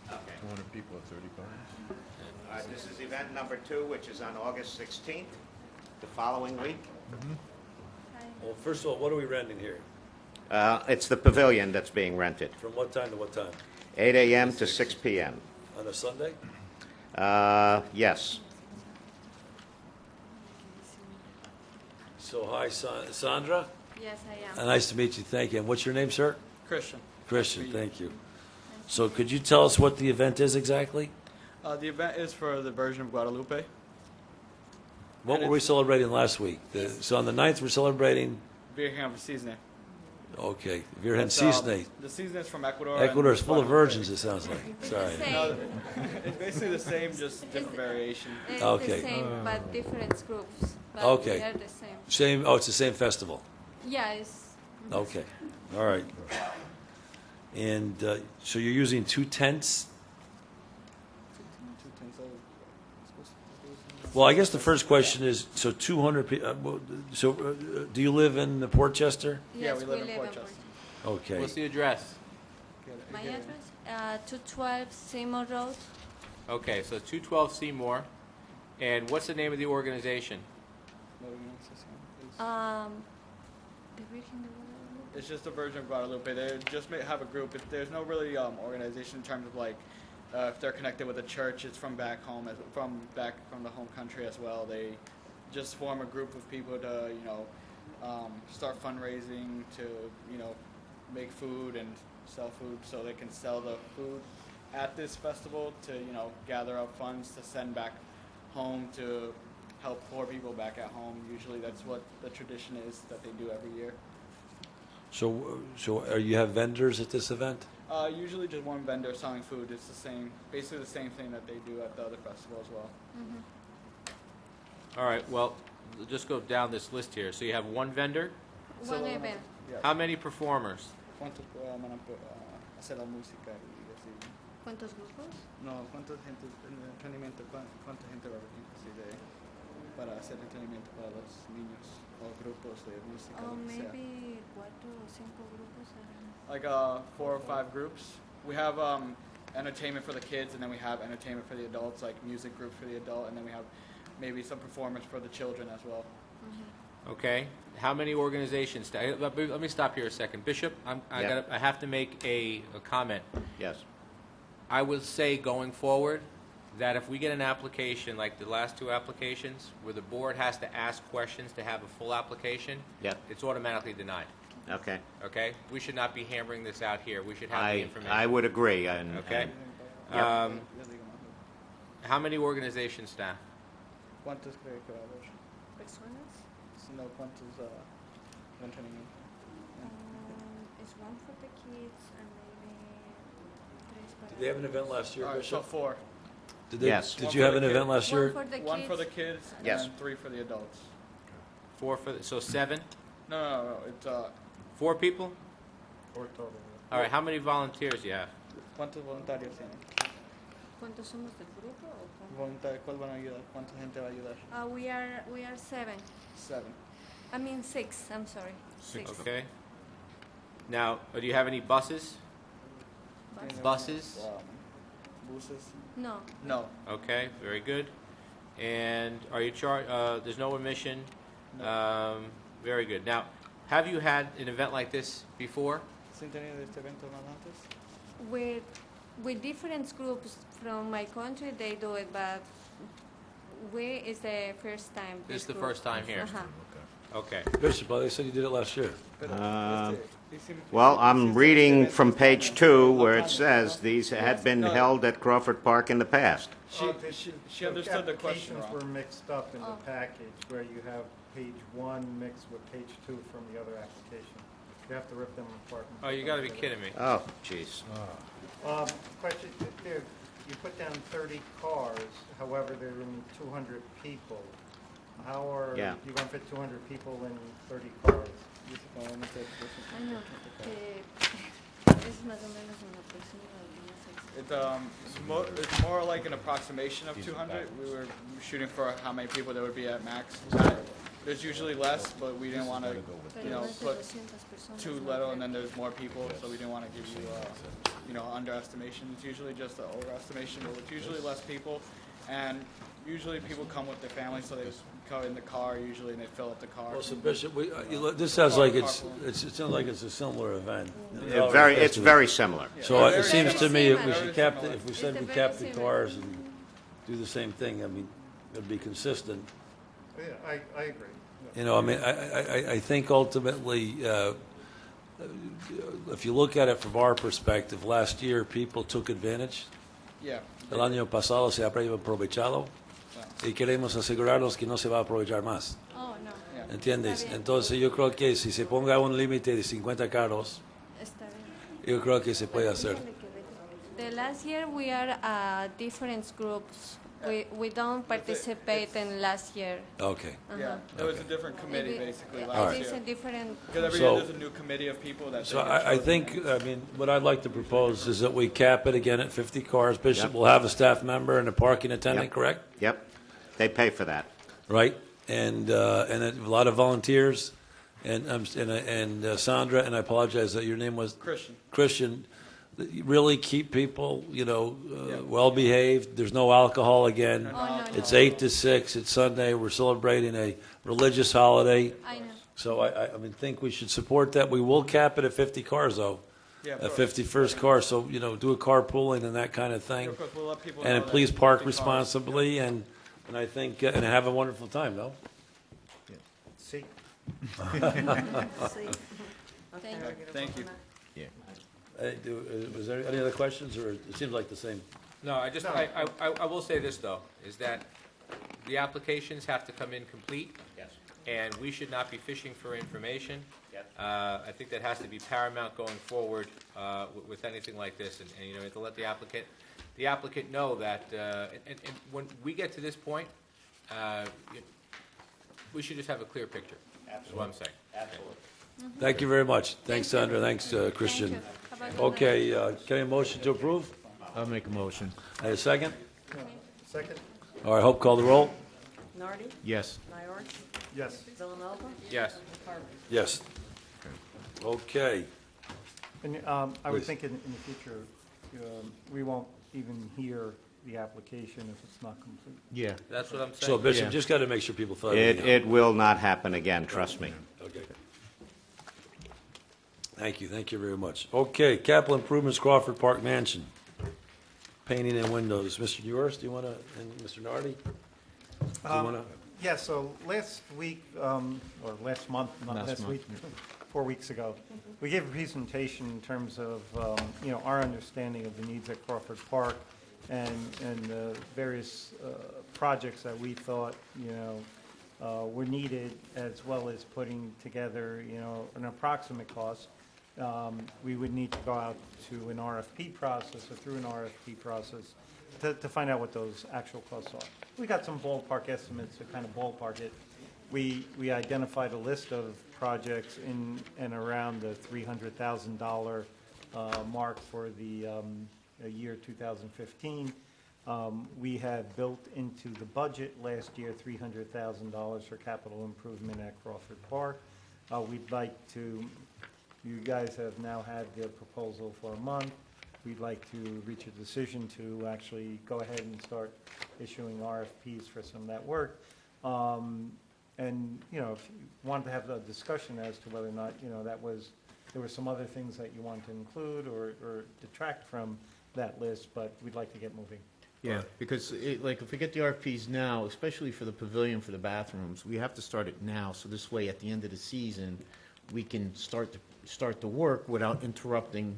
Speaker 6: 200 people at 30 cars.
Speaker 4: This is event number 2, which is on August 16th, the following week.
Speaker 3: Well, first of all, what are we renting here?
Speaker 4: It's the pavilion that's being rented,
Speaker 3: From what time to what time?
Speaker 4: 8 a.m. to 6 p.m.
Speaker 3: On a Sunday?
Speaker 4: Yes.
Speaker 3: So, hi, Sandra?
Speaker 11: Yes, I am.
Speaker 3: Nice to meet you, thank you. And what's your name, sir?
Speaker 12: Christian.
Speaker 3: Christian, thank you. So could you tell us what the event is exactly?
Speaker 12: The event is for the version of Guadalupe.
Speaker 3: What
Speaker 12: And
Speaker 3: were we
Speaker 12: it's-
Speaker 3: celebrating last week? So on the 9th, we're celebrating,
Speaker 12: Virgen of Cisne.
Speaker 3: okay, Virgen
Speaker 12: It's,
Speaker 3: Cisne.
Speaker 12: The Cisne is from Ecuador.
Speaker 3: Ecuador is
Speaker 12: and
Speaker 3: full of
Speaker 12: Guadalupe.
Speaker 3: virgins, it sounds like. Sorry.
Speaker 12: No, it's basically the same, just different variation.
Speaker 11: It's
Speaker 3: Okay.
Speaker 11: the same, but different groups. But
Speaker 3: Okay.
Speaker 11: We are the same.
Speaker 3: Same, oh, it's the same festival.
Speaker 11: Yeah, it's.
Speaker 3: Okay, all right. And so you're using 2 tents? Well, I guess the first question is, so 200 people, do you live in Portchester?
Speaker 12: Yeah,
Speaker 11: Yes,
Speaker 12: we live in
Speaker 11: in
Speaker 12: Portchester.
Speaker 3: Okay.
Speaker 1: What's the address?
Speaker 11: My address? 212 Seymour Road.
Speaker 1: Okay, so 212 Seymour. And what's the name of the organization?
Speaker 11: The Virgin de Guadalupe.
Speaker 12: It's just a version of Guadalupe. They just have a group. There's no really organization in terms of like if they're connected with a church. It's from back home, from the home country as well. They just form a group of people to start fundraising to make food and sell food so they can sell the food at this festival to gather up funds to send back home to help poor people back at home. Usually that's what the tradition is that they do every year.
Speaker 3: So you have vendors at this event?
Speaker 12: Usually just one vendor selling food. It's basically the same thing that they do at the other festival as well.
Speaker 1: All right, well, we'll just go down this list here. So you have one vendor.
Speaker 11: One event.
Speaker 12: Yeah.
Speaker 1: How many performers?
Speaker 12: ¿Cuántos van a hacer la música y así?
Speaker 11: ¿Cuántos grupos?
Speaker 12: No, ¿cuánta gente entretenimiento? ¿Cuánta gente va a venir así para hacer entretenimiento para los niños o grupos de música?
Speaker 11: Oh,
Speaker 12: lo que sea?
Speaker 11: maybe 4 o 5 grupos. I don't know.
Speaker 12: Like 4 or 5 groups. We have entertainment for the kids, and then we have entertainment for the adults, like music group for the adult, and then we have maybe some performance for the children as well.
Speaker 1: Okay. How many organizations? Let me stop here a second. Bishop,
Speaker 4: Yeah.
Speaker 1: I have to make a comment.
Speaker 4: Yes.
Speaker 1: I would say going forward that if we get an application like the last 2 applications where the board has to ask questions to have a full application,
Speaker 4: Yep.
Speaker 1: it's automatically denied.
Speaker 4: Okay.
Speaker 1: Okay? We should not be hammering this out here. We should have the information.
Speaker 4: I would agree. And,
Speaker 1: Okay.
Speaker 4: and-
Speaker 1: How many organization staff?
Speaker 12: ¿Cuántos cree que va a haber?
Speaker 11: Personas?
Speaker 12: No, ¿cuántos entretenimiento?
Speaker 11: It's one for the kids and maybe 3 para.
Speaker 3: Did they have an event last year,
Speaker 12: All right, so
Speaker 3: Bishop?
Speaker 12: 4.
Speaker 4: Yes.
Speaker 3: Did you have an event last
Speaker 11: One
Speaker 3: year?
Speaker 11: for the kids.
Speaker 12: 1 for the kids and
Speaker 4: Yes.
Speaker 12: then 3 for the adults.
Speaker 1: 4 for so 7?
Speaker 12: No. It's
Speaker 1: 4 people?
Speaker 7: 4 total.
Speaker 1: All right. How many volunteers do you have?
Speaker 12: ¿cuántos voluntarios tienen?
Speaker 11: ¿Cuántos somos del grupo? O cómo?
Speaker 12: ¿Cuál van a ayudar? ¿Cuánta gente va a ayudar?
Speaker 11: We are 7.
Speaker 12: 7.
Speaker 11: I mean 6. I'm sorry. 6.
Speaker 1: Okay. Now, do you have any buses? Buses?
Speaker 12: Buses?
Speaker 11: No.
Speaker 12: No.
Speaker 1: Okay, very good. And are you there's no admission?
Speaker 12: No.
Speaker 1: Very good. Now, have you had an event like this before?
Speaker 12: ¿Sí han tenido este evento más antes?
Speaker 11: With different groups from my country, they do it, but we is the first time.
Speaker 1: This is the first time here.
Speaker 11: Uh-huh.
Speaker 1: Okay.
Speaker 3: Bishop, they said you did it last year.
Speaker 6: Well, I'm reading from page 2 where it says these had been held at Crawford Park in the past.
Speaker 12: She understood the question
Speaker 7: Applications
Speaker 12: wrong.
Speaker 7: were mixed up in the package, where you have page 1 mixed with page 2 from the other application. You have to rip them apart. and
Speaker 1: Oh,
Speaker 7: put
Speaker 1: you
Speaker 7: them
Speaker 1: got to be
Speaker 7: together.
Speaker 1: kidding me.
Speaker 6: Oh, jeez.
Speaker 7: Question, there, you put down 30 cars, however, there are only 200 people. How are
Speaker 6: Yeah.
Speaker 7: you going to fit 200 people in 30 cars?
Speaker 11: Ah, no, es más o menos una persona
Speaker 12: It's more like an approximation of 200. We were shooting for how many people there would be at max. There's usually less, but we didn't want to, put too little and then there's more people, so we didn't want to give you, underestimation. It's usually just an overestimation, but it's usually less people. And usually people come with their families, so they just go in the car usually and they fill up the car.
Speaker 3: Well, so Bishop, this sounds like it sounds like it's a similar event.
Speaker 6: It's very similar.
Speaker 3: So it seems to me
Speaker 11: similar.
Speaker 3: we should if we said we capped the cars and do the same thing, I mean, it'd be consistent.
Speaker 7: Yeah, I agree.
Speaker 3: I think ultimately, if you look at it from our perspective, last year people took advantage.
Speaker 12: Yeah.
Speaker 3: El año pasado se ha aprovechado y queremos asegurarnos que no se va a aprovechar más.
Speaker 11: Oh, no.
Speaker 12: Yeah.
Speaker 3: ¿Entiendes?
Speaker 11: Está bien.
Speaker 3: Entonces yo creo que si se ponga un límite de 50 carros,
Speaker 11: Está bien.
Speaker 3: yo creo que se puede hacer.
Speaker 11: The last year we are different groups. We don't participate in last year.
Speaker 3: Okay.
Speaker 12: Yeah, there was a different committee basically
Speaker 11: It
Speaker 12: last
Speaker 11: is
Speaker 12: year.
Speaker 11: a different.
Speaker 12: Because every
Speaker 3: So-
Speaker 12: year there's a new committee of people that.
Speaker 3: So
Speaker 12: they get
Speaker 3: I
Speaker 12: chosen.
Speaker 3: think, what I'd like to propose is that we cap it again at 50 cars. Bishop
Speaker 6: Yep.
Speaker 3: will have a staff member and a parking attendant,
Speaker 6: Yep.
Speaker 3: correct?
Speaker 6: Yep. They pay for that.
Speaker 3: Right? And a lot of volunteers, and Sandra, and I apologize that your name was Christian. Really keep people, well behaved. There's no alcohol again.
Speaker 11: Oh, no,
Speaker 3: It's
Speaker 11: no.
Speaker 3: 8 to 6. It's Sunday. We're celebrating a religious holiday.
Speaker 11: I know.
Speaker 3: So I think we should support that. We will cap it at 50 cars, though.
Speaker 12: Yeah, of
Speaker 3: A
Speaker 12: course.
Speaker 3: 51st car, so, do a carpooling and that kind of
Speaker 12: Yeah,
Speaker 3: thing.
Speaker 12: of course, we'll let people know
Speaker 3: And
Speaker 12: that
Speaker 3: please
Speaker 12: 50
Speaker 3: park
Speaker 12: cars.
Speaker 3: responsibly, and I think, and have a wonderful time, no?
Speaker 7: See?
Speaker 12: Thank you.
Speaker 3: Was there any other questions, or it seems like the same?
Speaker 1: No, I will say this, though, is that the applications have to come in complete.
Speaker 6: Yes.
Speaker 1: And we should not be fishing for information. I think that has to be paramount going forward with anything like this. And we have to let the applicant know that, and when we get to this point, we should just have a clear picture. That's what I'm saying.
Speaker 6: Absolutely.
Speaker 3: Thank you very much. Thanks, Sandra. Thanks, Christian.
Speaker 11: Thank you. Have a good
Speaker 3: Okay, can I have a motion to approve?
Speaker 6: I'll make a motion.
Speaker 3: A second?
Speaker 7: Second?
Speaker 3: All right, Hope, call the roll.
Speaker 5: Nardi?
Speaker 6: Yes.
Speaker 5: Nioras?
Speaker 7: Yes.
Speaker 5: Villanova?
Speaker 1: Yes.
Speaker 5: Carvin?
Speaker 3: Yes. Okay.
Speaker 7: And I would
Speaker 3: Please.
Speaker 7: think in the future, we won't even hear the application if it's not complete.
Speaker 6: Yeah.
Speaker 1: That's what I'm
Speaker 3: So,
Speaker 1: saying.
Speaker 3: Bishop,
Speaker 6: Yeah.
Speaker 3: just got to make sure people fill
Speaker 6: It,
Speaker 3: everything out.
Speaker 6: it will not happen again, trust me.
Speaker 3: Okay. Thank you very much. Okay, capital improvements, Crawford Park Mansion. Painting and windows. Mr. Nioras, do you want to, and Mr. Nardi? Do you want to?
Speaker 7: Yeah, so last week, or last month, not
Speaker 6: Last
Speaker 7: last
Speaker 6: month,
Speaker 7: week, 4 weeks ago, we gave a presentation in terms of, our understanding of the needs at Crawford Park and the various projects that we thought, were needed, as well as putting together, an approximate cost. We would need to go out to an RFP process or through an RFP process to find out what those actual costs are. We got some ballpark estimates to kind of ballpark it. We identified a list of projects in and around the $300,000 mark for the year 2015. We had built into the budget last year $300,000 for capital improvement at Crawford Park. We'd like to, you guys have now had the proposal for a month. We'd like to reach a decision to actually go ahead and start issuing RFPs for some of that work. And, if you wanted to have a discussion as to whether or not, there were some other things that you wanted to include or detract from that list, but we'd like to get moving.
Speaker 6: Yeah, because like if we get the RFPs now, especially for the pavilion for the bathrooms, we have to start it now. So this way, at the end of the season, we can start the work without interrupting,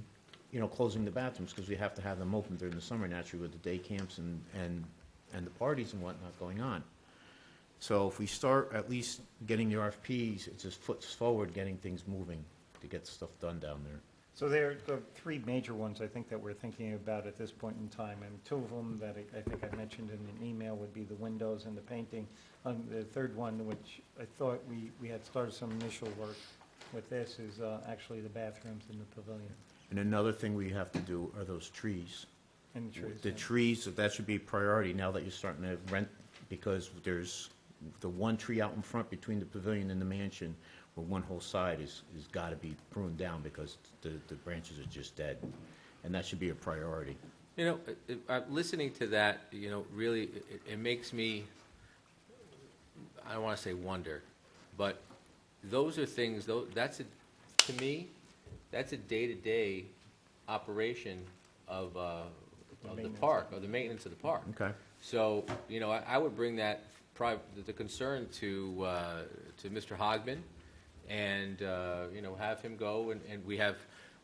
Speaker 6: closing the bathrooms, because we have to have them open during the summer naturally with the day camps and the parties and whatnot going on. So if we start at least getting the RFPs, it's just foot forward getting things moving to get stuff done down there.
Speaker 7: So there are the three major ones I think that we're thinking about at this point in time, and two of them that I think I mentioned in an email would be the windows and the painting. The third one, which I thought we had started some initial work with this, is actually the bathrooms in the pavilion
Speaker 6: And another thing we have to do are those trees.
Speaker 7: and the trees.
Speaker 6: The
Speaker 7: yeah.
Speaker 6: trees, that should be a priority now that you're starting to rent, because there's the one tree out in front between the pavilion and the mansion, where one whole side is got to be pruned down because the branches are just dead. And that should be a priority.
Speaker 1: Listening to that, really, it makes me, I don't want to say wonder, but those are things, to me, that's a day-to-day operation of the park, of the maintenance of the park.
Speaker 6: Okay.
Speaker 1: So, I would bring that, the concern to Mr. Hogman, and, have him go, and we have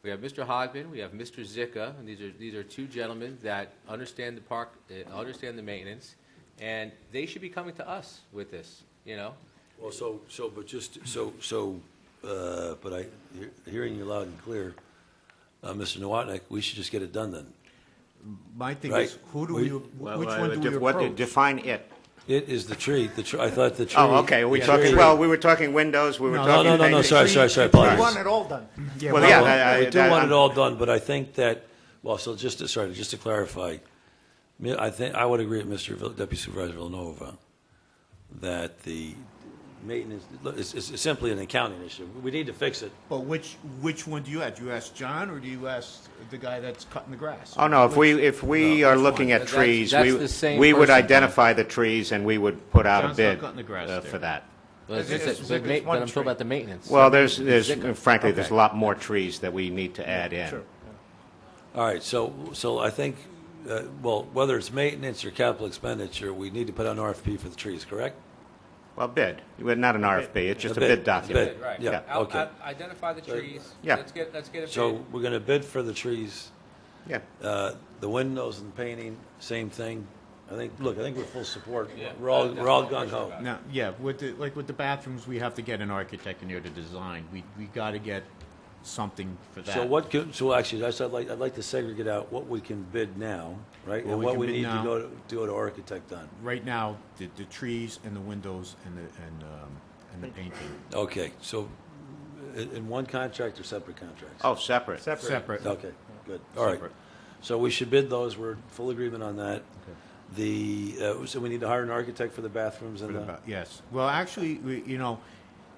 Speaker 1: Mr. Hogman, we have Mr. Zicka, and these are two gentlemen that understand the park, understand the maintenance, and they should be coming to us with this,
Speaker 3: Well, but hearing you loud and clear, Mr. Nowotnik, we should just get it done then.
Speaker 6: My thing
Speaker 3: Right.
Speaker 6: is, which
Speaker 3: Well,
Speaker 6: one do we approach?
Speaker 13: Define it.
Speaker 3: It is the tree. I thought the tree.
Speaker 13: Oh, okay, we were talking windows, we were talking.
Speaker 3: No, sorry,
Speaker 9: We
Speaker 3: apologies.
Speaker 9: want it all done.
Speaker 13: Well, yeah,
Speaker 3: We do want it all done, but I think that, just to clarify, I would agree with Mr. Deputy Supervisor Villanova that the maintenance, it's simply an accounting issue. We need to fix it.
Speaker 6: But which one do you ask? Do you ask John, or do you ask the guy that's cutting the grass?
Speaker 13: Oh, no, if we are looking at
Speaker 1: That's
Speaker 13: trees,
Speaker 1: the same
Speaker 13: we would
Speaker 1: person.
Speaker 13: identify the trees and we would put out a
Speaker 6: John's not
Speaker 13: bid
Speaker 6: cutting the grass there.
Speaker 13: for that.
Speaker 1: But
Speaker 9: It's
Speaker 1: I'm
Speaker 9: one
Speaker 1: talking
Speaker 9: tree.
Speaker 1: about the maintenance.
Speaker 13: Well, there's frankly,
Speaker 1: Okay.
Speaker 13: there's a lot more trees that we need to add in.
Speaker 7: Sure.
Speaker 3: All right, so I think, whether it's maintenance or capital expenditure, we need to put out an RFP for the trees, correct?
Speaker 13: Well, bid, not an RFP, it's just a bid document.
Speaker 3: Bid.
Speaker 1: Right.
Speaker 3: Yeah, okay.
Speaker 1: Identify the trees.
Speaker 13: Yeah.
Speaker 1: Let's get a bid.
Speaker 3: So we're going to bid for the trees.
Speaker 13: Yeah.
Speaker 3: The windows and painting, same thing. I think we're full support.
Speaker 1: Yeah.
Speaker 3: We're all gung ho.
Speaker 6: Now, yeah, with the bathrooms, we have to get an architect in here to design. We got to get something for that.
Speaker 3: Actually, I'd like to segregate out what we can bid now, right?
Speaker 6: What
Speaker 3: And
Speaker 6: we
Speaker 3: what
Speaker 6: can
Speaker 3: we
Speaker 6: bid
Speaker 3: need
Speaker 6: now.
Speaker 3: to go to architect on.
Speaker 6: Right now, the trees and the windows and the painting.
Speaker 3: Okay, so in one contract or separate contracts?
Speaker 13: Oh, separate.
Speaker 6: Separate.
Speaker 3: Okay, good. All right.
Speaker 6: Separate.
Speaker 3: So we should bid those. We're in full agreement on that. So we need to hire an architect for the bathrooms and
Speaker 6: Yes. Well, actually,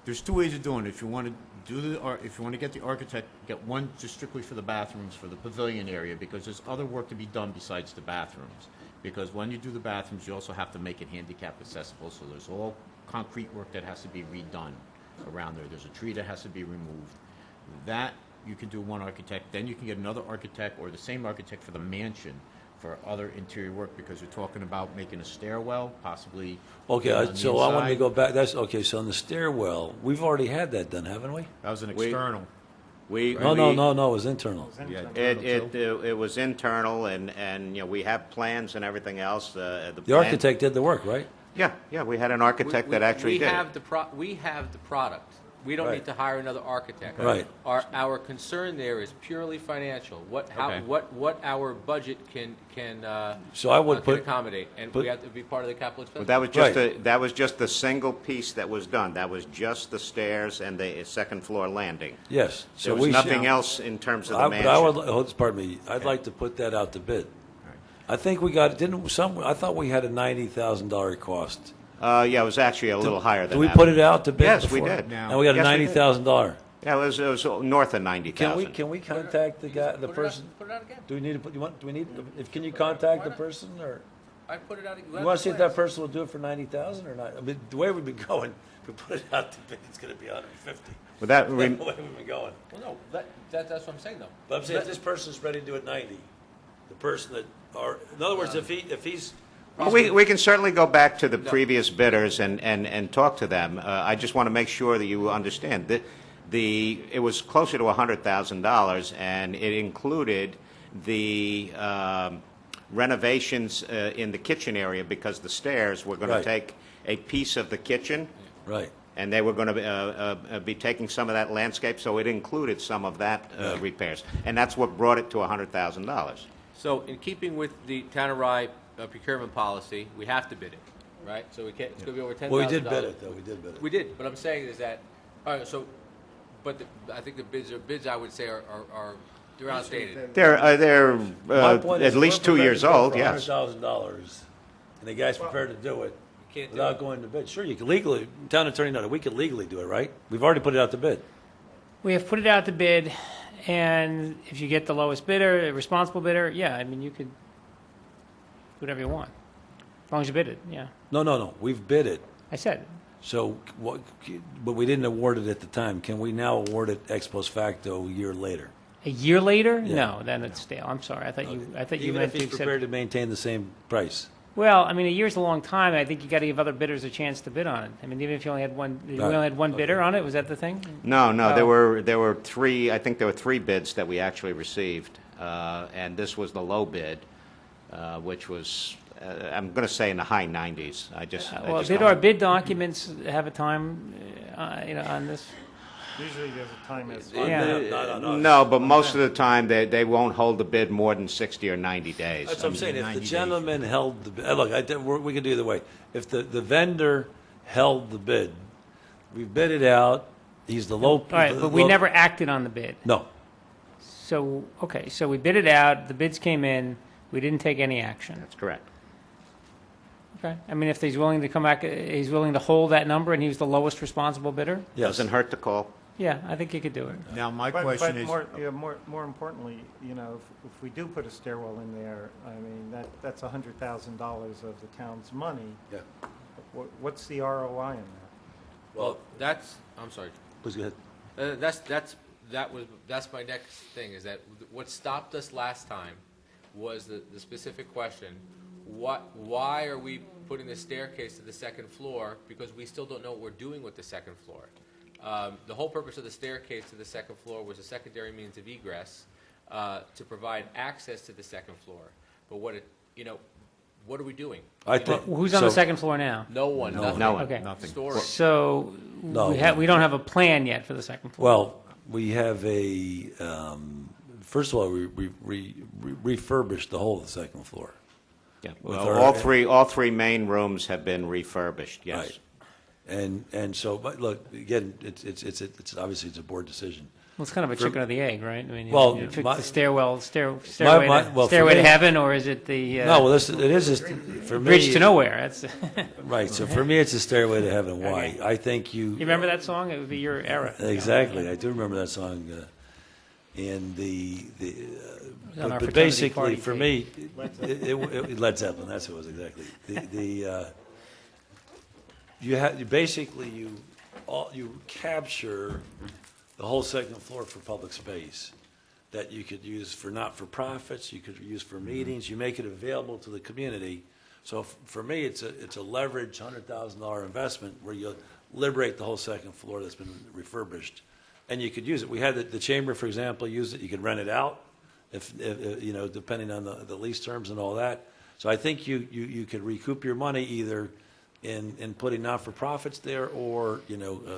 Speaker 6: there's two ways of doing it. If you want to get the architect, get one just strictly for the bathrooms for the pavilion area, because there's other work to be done besides the bathrooms. Because when you do the bathrooms, you also have to make it handicap accessible. So there's all concrete work that has to be redone around there. There's a tree that has to be removed. That you can do one architect. Then you can get another architect or the same architect for the mansion for other interior work, because you're talking about making a stairwell, possibly.
Speaker 3: Okay,
Speaker 6: on the
Speaker 3: so I want to
Speaker 6: inside.
Speaker 3: go back. So on the stairwell, we've already had that done, haven't we?
Speaker 6: That was an
Speaker 13: We-
Speaker 6: external.
Speaker 3: No, it was internal.
Speaker 6: Yeah,
Speaker 13: It was internal, and we have plans and everything else.
Speaker 3: The
Speaker 13: plan-
Speaker 3: architect did the work, right?
Speaker 13: Yeah, we had an architect that actually did.
Speaker 1: We have the product. We don't
Speaker 3: Right.
Speaker 1: need to hire another architect.
Speaker 3: Right.
Speaker 1: Our concern there is purely financial. What our budget can
Speaker 3: So I would
Speaker 1: can
Speaker 3: put-
Speaker 1: accommodate, and
Speaker 3: put-
Speaker 1: we have to be part of the capital
Speaker 13: Well,
Speaker 1: expense.
Speaker 13: that was just the single piece that was done. That was just the stairs and the second floor landing.
Speaker 3: Yes.
Speaker 13: There was nothing else in terms of the mansion.
Speaker 3: But I would, pardon me, I'd like to put that out to bid. I think we got, I thought we had a $90,000 cost.
Speaker 13: Yeah, it was actually a little higher than
Speaker 3: Did we
Speaker 13: that.
Speaker 3: put it out to bid
Speaker 13: Yes,
Speaker 3: before?
Speaker 13: we did.
Speaker 3: And we got a
Speaker 13: Yes, we did.
Speaker 3: $90,000.
Speaker 13: Yeah, it was north of 90,000.
Speaker 3: Can we contact the guy, the
Speaker 1: Put it out-
Speaker 3: person?
Speaker 1: Put it out again.
Speaker 3: Do we need to put, can you contact the person, or?
Speaker 1: I put it out.
Speaker 3: You want to see if that person will do it for 90,000 or not? I mean, the way we've been going, if we put it out to bid, it's going to be 150.
Speaker 13: Well, that
Speaker 3: The way we've been going.
Speaker 1: Well, no, that's what I'm saying though.
Speaker 3: But I'm saying if this person's ready to do it 90, the person that, or, in other words, if he's.
Speaker 13: We can certainly go back to the previous bidders and talk to them. I just want to make sure that you understand that it was closer to $100,000, and it included the renovations in the kitchen area because the stairs were going to take a piece of the kitchen.
Speaker 3: Right.
Speaker 13: And they were going to be taking some of that landscape, so it included some of that repairs. And that's what brought it to $100,000.
Speaker 1: So in keeping with the Town of Rye procurement policy, we have to bid it, right? So we can't, it's going to be over $10,000.
Speaker 3: Well, we did bid it, though. We did bid it.
Speaker 1: We did, but I'm saying is that, all right, so, but I think the bids I would say are they're outdated.
Speaker 13: They're
Speaker 3: My point is,
Speaker 13: at least
Speaker 3: we're
Speaker 13: 2 years
Speaker 3: prepared to
Speaker 13: old,
Speaker 3: bid for
Speaker 13: yes.
Speaker 3: $100,000, and the guy's prepared to do it
Speaker 1: Can't do
Speaker 3: without
Speaker 1: it.
Speaker 3: going to bid. Sure, you can legally, town attorney noted, we could legally do it, right? We've already put it out to bid.
Speaker 8: We have put it out to bid, and if you get the lowest bidder, the responsible bidder, yeah, I mean, you could do whatever you want, as long as you bid it, yeah.
Speaker 3: No, we've bid it.
Speaker 8: I said,
Speaker 3: So, but we didn't award it at the time. Can we now award it ex post facto a year later?
Speaker 8: a year later?
Speaker 3: Yeah.
Speaker 8: No, then it's stale. I'm sorry. I thought you
Speaker 3: Even
Speaker 8: meant
Speaker 3: if
Speaker 8: to
Speaker 3: he's
Speaker 8: accept.
Speaker 3: prepared to maintain the same price?
Speaker 8: Well, I mean, a year's a long time. I think you got to give other bidders a chance to bid on it. I mean, even if you only had one, we only had one bidder on it. Was that the thing?
Speaker 13: No, there
Speaker 8: Oh.
Speaker 13: were three. I think there were three bids that we actually received, and this was the low bid, which was I'm going to say in the high 90s.
Speaker 8: Well, did our bid documents have a time, on this?
Speaker 7: Usually there's a time as
Speaker 8: Yeah.
Speaker 3: Not on us.
Speaker 13: No, but most of the time they won't hold the bid more than 60 or 90 days.
Speaker 3: That's what I'm saying. If the
Speaker 6: 90 days.
Speaker 3: gentleman held the bid, look, we could do either way. If the vendor held the bid, we bid it out, he's the low.
Speaker 8: All right, but we never acted on the bid.
Speaker 3: No.
Speaker 8: So, okay, so we bid it out, the bids came in, we didn't take any action.
Speaker 13: That's correct.
Speaker 8: Okay, I mean, if he's willing to come back, he's willing to hold that number and he was the lowest responsible bidder?
Speaker 3: Yes.
Speaker 13: Doesn't hurt to call.
Speaker 8: Yeah, I think you could do it.
Speaker 6: Now, my
Speaker 7: But
Speaker 6: question is,
Speaker 7: more importantly, if we do put a stairwell in there, I mean, that's $100,000 of the town's money.
Speaker 3: Yeah.
Speaker 7: What's the ROI in that?
Speaker 3: Well,
Speaker 1: I'm sorry.
Speaker 3: please go ahead.
Speaker 1: That's my next thing, is that what stopped us last time was the specific question, why are we putting the staircase to the second floor? Because we still don't know what we're doing with the second floor. The whole purpose of the staircase to the second floor was a secondary means of egress to provide access to the second floor. But what are we doing?
Speaker 3: I think.
Speaker 8: Who's on the second floor now?
Speaker 1: No one.
Speaker 3: No
Speaker 1: Nothing.
Speaker 13: No one.
Speaker 8: Okay.
Speaker 6: nothing.
Speaker 1: Storage.
Speaker 8: So,
Speaker 3: No.
Speaker 8: we don't have a plan yet for the second floor.
Speaker 3: Well, we have first of all, we refurbished the whole of the second floor.
Speaker 13: Yeah.
Speaker 3: With
Speaker 13: Well,
Speaker 3: our-
Speaker 13: all three main rooms have been refurbished. Yes.
Speaker 3: Right. And so, but look, again, it's obviously it's a board decision.
Speaker 8: Well, it's kind of a chicken or the egg, right? I mean,
Speaker 3: Well,
Speaker 8: you fix
Speaker 3: my-
Speaker 8: the stairway
Speaker 3: well, for
Speaker 8: stairway to
Speaker 3: me-
Speaker 8: heaven, or is it the
Speaker 3: No, well, it is just, for me.
Speaker 8: bridge to nowhere? That's
Speaker 3: Right, so for me, it's a stairway to heaven. Why?
Speaker 8: Okay.
Speaker 3: I think
Speaker 8: you remember that song? It would be your era.
Speaker 3: Exactly, I do remember that song. And
Speaker 8: on our
Speaker 3: but
Speaker 8: fraternity
Speaker 3: basically,
Speaker 8: party
Speaker 3: for me, Led Zeppelin, that's who it was exactly. You capture the whole second floor for public space that you could use for not-for-profits, you could use for meetings, you make it available to the community. So for me, it's a leveraged $100,000 investment where you liberate the whole second floor that's been refurbished, and you could use it. We had the chamber, for example, use it. You could rent it out, if depending on the lease terms and all that. So I think you could recoup your money either in putting not-for-profits there or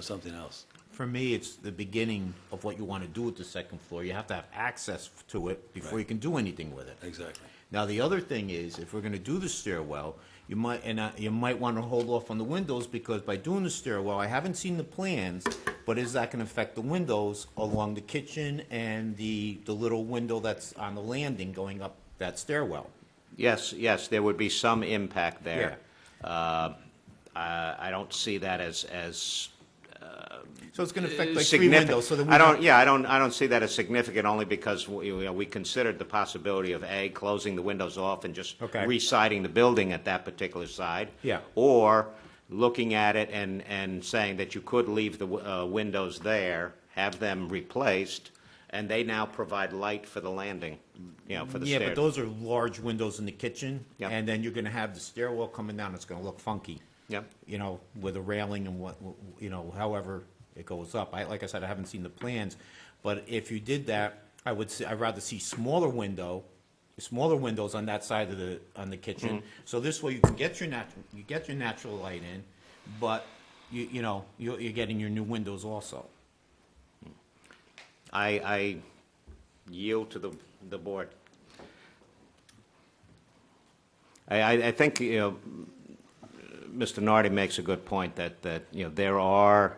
Speaker 3: something else.
Speaker 6: for me, it's the beginning of what you want to do with the second floor. You have to have access to it before you can do anything with it.
Speaker 3: Exactly.
Speaker 6: Now, the other thing is, if we're going to do the stairwell, you might want to hold off on the windows, because by doing the stairwell, I haven't seen the plans, but is that going to affect the windows along the kitchen and the little window that's on the landing going up that stairwell?
Speaker 13: Yes, there would be some impact there. I don't see that as
Speaker 6: So it's going to affect like three
Speaker 13: significant.
Speaker 6: windows. So that we
Speaker 13: I don't see that as significant, only because we considered the possibility of closing the windows off and just re-siding the building at that particular side.
Speaker 6: Yeah.
Speaker 13: Or looking at it and saying that you could leave the windows there, have them replaced, and they now provide light for the landing, for the
Speaker 6: Yeah,
Speaker 13: stairs.
Speaker 6: but those are large windows in the kitchen,
Speaker 13: Yeah.
Speaker 6: and then you're gonna have the stairwell coming down, it's gonna look funky.
Speaker 13: Yep.
Speaker 6: With a railing and however it goes up. Like I said, I haven't seen the plans, but if you did that, I'd rather see smaller windows on that side of on the kitchen.
Speaker 13: Mm-hmm.
Speaker 6: So this way you can get your natural light in, but you're getting your new windows also.
Speaker 13: I yield to the board. I think, Mr. Nardi makes a good point that there are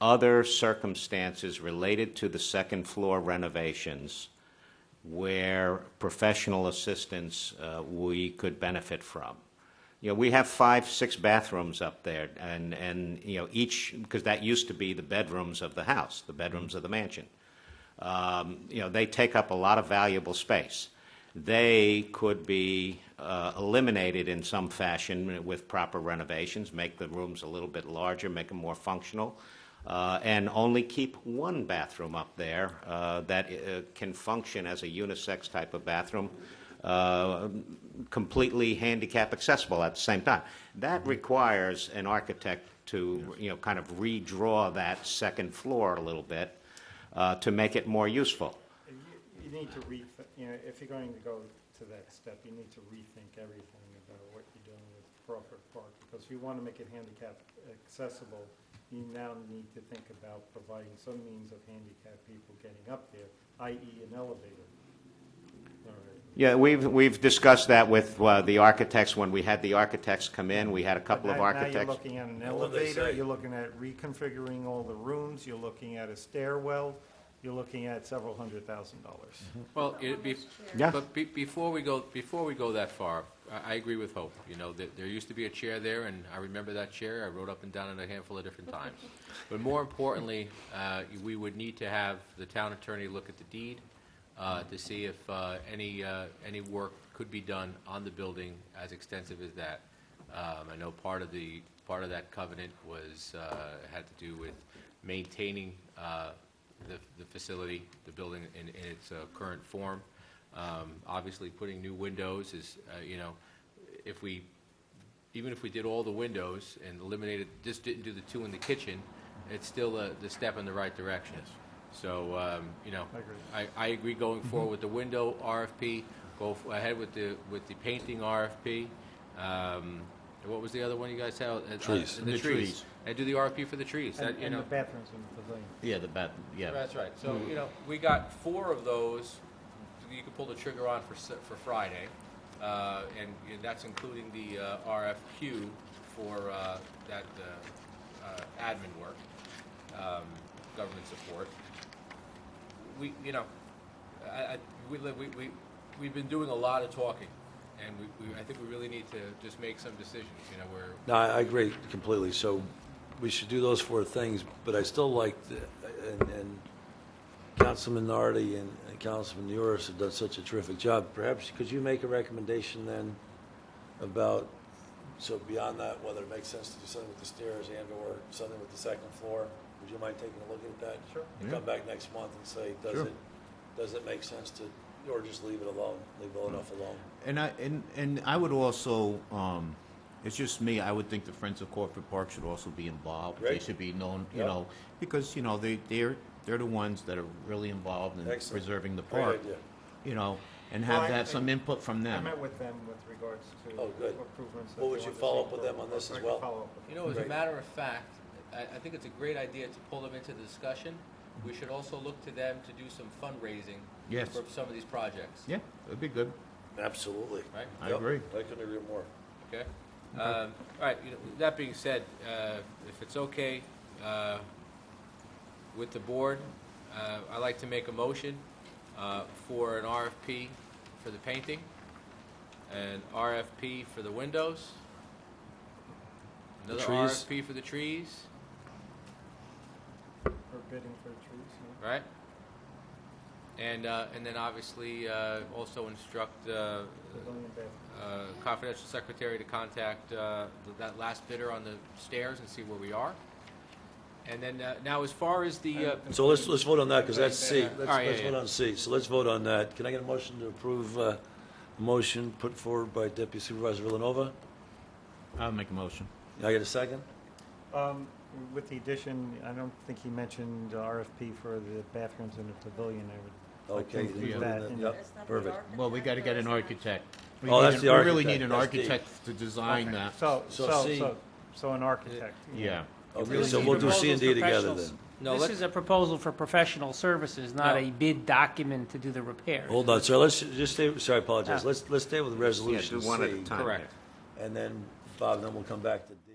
Speaker 13: other circumstances related to the second floor renovations where professional assistance we could benefit from. We have 5, 6 bathrooms up there, and each, because that used to be the bedrooms of the house, the bedrooms of the mansion. They take up a lot of valuable space. They could be eliminated in some fashion with proper renovations, make the rooms a little bit larger, make them more functional, and only keep one bathroom up there that can function as a unisex type of bathroom, completely handicap accessible at the same time. That requires an architect to kind of redraw that second floor a little bit to make it more useful.
Speaker 7: You need to if you're going to go to that step, you need to rethink everything about what you're doing with Crawford Park, because if you want to make it handicap accessible, you now need to think about providing some means of handicapped people getting up there, i.e. an elevator. All right.
Speaker 13: Yeah, we've discussed that with the architects. When we had the architects come in, we had a couple of
Speaker 7: Now
Speaker 13: architects.
Speaker 7: you're looking at an elevator, you're looking at reconfiguring all the rooms, you're looking at a stairwell, you're looking at several $100,000.
Speaker 1: Well,
Speaker 13: Yeah.
Speaker 1: but before we go that far, I agree with Hope. That there used to be a chair there, and I remember that chair. I rode up and down it a handful of different times. But more importantly, we would need to have the town attorney look at the deed to see if any work could be done on the building as extensive as that. I know part of that covenant was had to do with maintaining the facility, the building in its current form. Obviously, putting new windows is, even if we did all the windows and eliminated, just didn't do the 2 in the kitchen, it's still the step in the right direction. So, I agree going forward with the window RFP, go ahead with the painting RFP. What was the other one you guys had?
Speaker 3: Trees.
Speaker 1: The trees. And do the RFP for the trees.
Speaker 7: And the bathrooms in the pavilion.
Speaker 6: Yeah, yeah.
Speaker 1: That's right. So, we got 4 of those you can pull the trigger on for Friday. And that's including the RFQ for that admin work, government support. We've been doing a lot of talking, and I think we really need to just make some decisions.
Speaker 3: No, I agree completely. So we should do those 4 things, but I still like, and Councilman Nardi and Councilman Nioras have done such a terrific job. Perhaps could you make a recommendation then about, so beyond that, whether it makes sense to do something with the stairs and or something with the second floor? Would you mind taking a look at that? Sure. And come back next month and say, does it make sense to, or just leave it alone, leave it enough alone?
Speaker 6: And I would also, it's just me, I would think the Friends of Crawford Park should also be involved.
Speaker 3: Great.
Speaker 6: They should be known, because, they're the ones that are really involved in preserving the park.
Speaker 3: Great idea.
Speaker 6: And have some input from
Speaker 7: I
Speaker 6: them.
Speaker 7: met with them with regards to
Speaker 3: good.
Speaker 7: improvements. that
Speaker 3: Well,
Speaker 7: they
Speaker 3: would you
Speaker 7: want to
Speaker 3: follow
Speaker 7: see
Speaker 3: up with them on
Speaker 7: for
Speaker 3: this as
Speaker 7: I can
Speaker 3: well?
Speaker 7: follow up with them.
Speaker 1: As a
Speaker 3: Great.
Speaker 1: matter of fact, I think it's a great idea to pull them into the discussion. We should also look to them to do some fundraising
Speaker 6: Yes.
Speaker 1: for some of these projects.
Speaker 6: Yeah, that'd be good.
Speaker 3: Absolutely.
Speaker 1: Right?
Speaker 6: I agree.
Speaker 3: I couldn't agree more.
Speaker 1: Okay. All right. That being said, if it's okay with the board, I'd like to make a motion for an RFP for the painting, an RFP for the windows, another
Speaker 3: trees.
Speaker 1: RFP for the trees,
Speaker 7: For bidding for the trees, yeah.
Speaker 1: right? And then obviously also instruct
Speaker 7: Pavilion bathroom.
Speaker 1: confidential secretary to contact that last bidder on the stairs and see where we are. And then, now as far as the,
Speaker 3: So let's vote on that, because that's C.
Speaker 1: All right,
Speaker 3: Let's
Speaker 1: yeah,
Speaker 3: vote
Speaker 1: yeah.
Speaker 3: on C. So let's vote on that. Can I get a motion to approve a motion put forward by Deputy Supervisor Villanova?
Speaker 6: I'll make a motion.
Speaker 3: Can I get a second?
Speaker 7: With the addition, I don't think he mentioned RFP for the bathrooms in the pavilion. I would like to
Speaker 3: Okay.
Speaker 7: include
Speaker 3: you
Speaker 7: that
Speaker 3: did
Speaker 7: in
Speaker 3: Yep, perfect.
Speaker 6: Well, we got to get an architect. We
Speaker 3: Oh,
Speaker 6: need
Speaker 3: that's
Speaker 6: an-
Speaker 3: the
Speaker 6: We really need
Speaker 3: architect.
Speaker 6: an
Speaker 3: That's D.
Speaker 6: architect to design that.
Speaker 7: So an architect.
Speaker 6: Yeah.
Speaker 3: Okay,
Speaker 8: This
Speaker 3: so
Speaker 8: is
Speaker 3: we'll do C and D
Speaker 8: proposals for
Speaker 3: together
Speaker 8: professionals.
Speaker 3: then.
Speaker 1: No,
Speaker 8: This
Speaker 1: let's-
Speaker 8: is a proposal for professional services, not
Speaker 1: No.
Speaker 8: a bid document to do the repair.
Speaker 3: Hold on, sir, let's just stay, sorry, I apologize. Let's stay with the
Speaker 13: Yeah,
Speaker 3: resolution
Speaker 13: do one at a
Speaker 3: C.
Speaker 13: time.
Speaker 1: correct.
Speaker 3: And then, Bob, then we'll come back to D.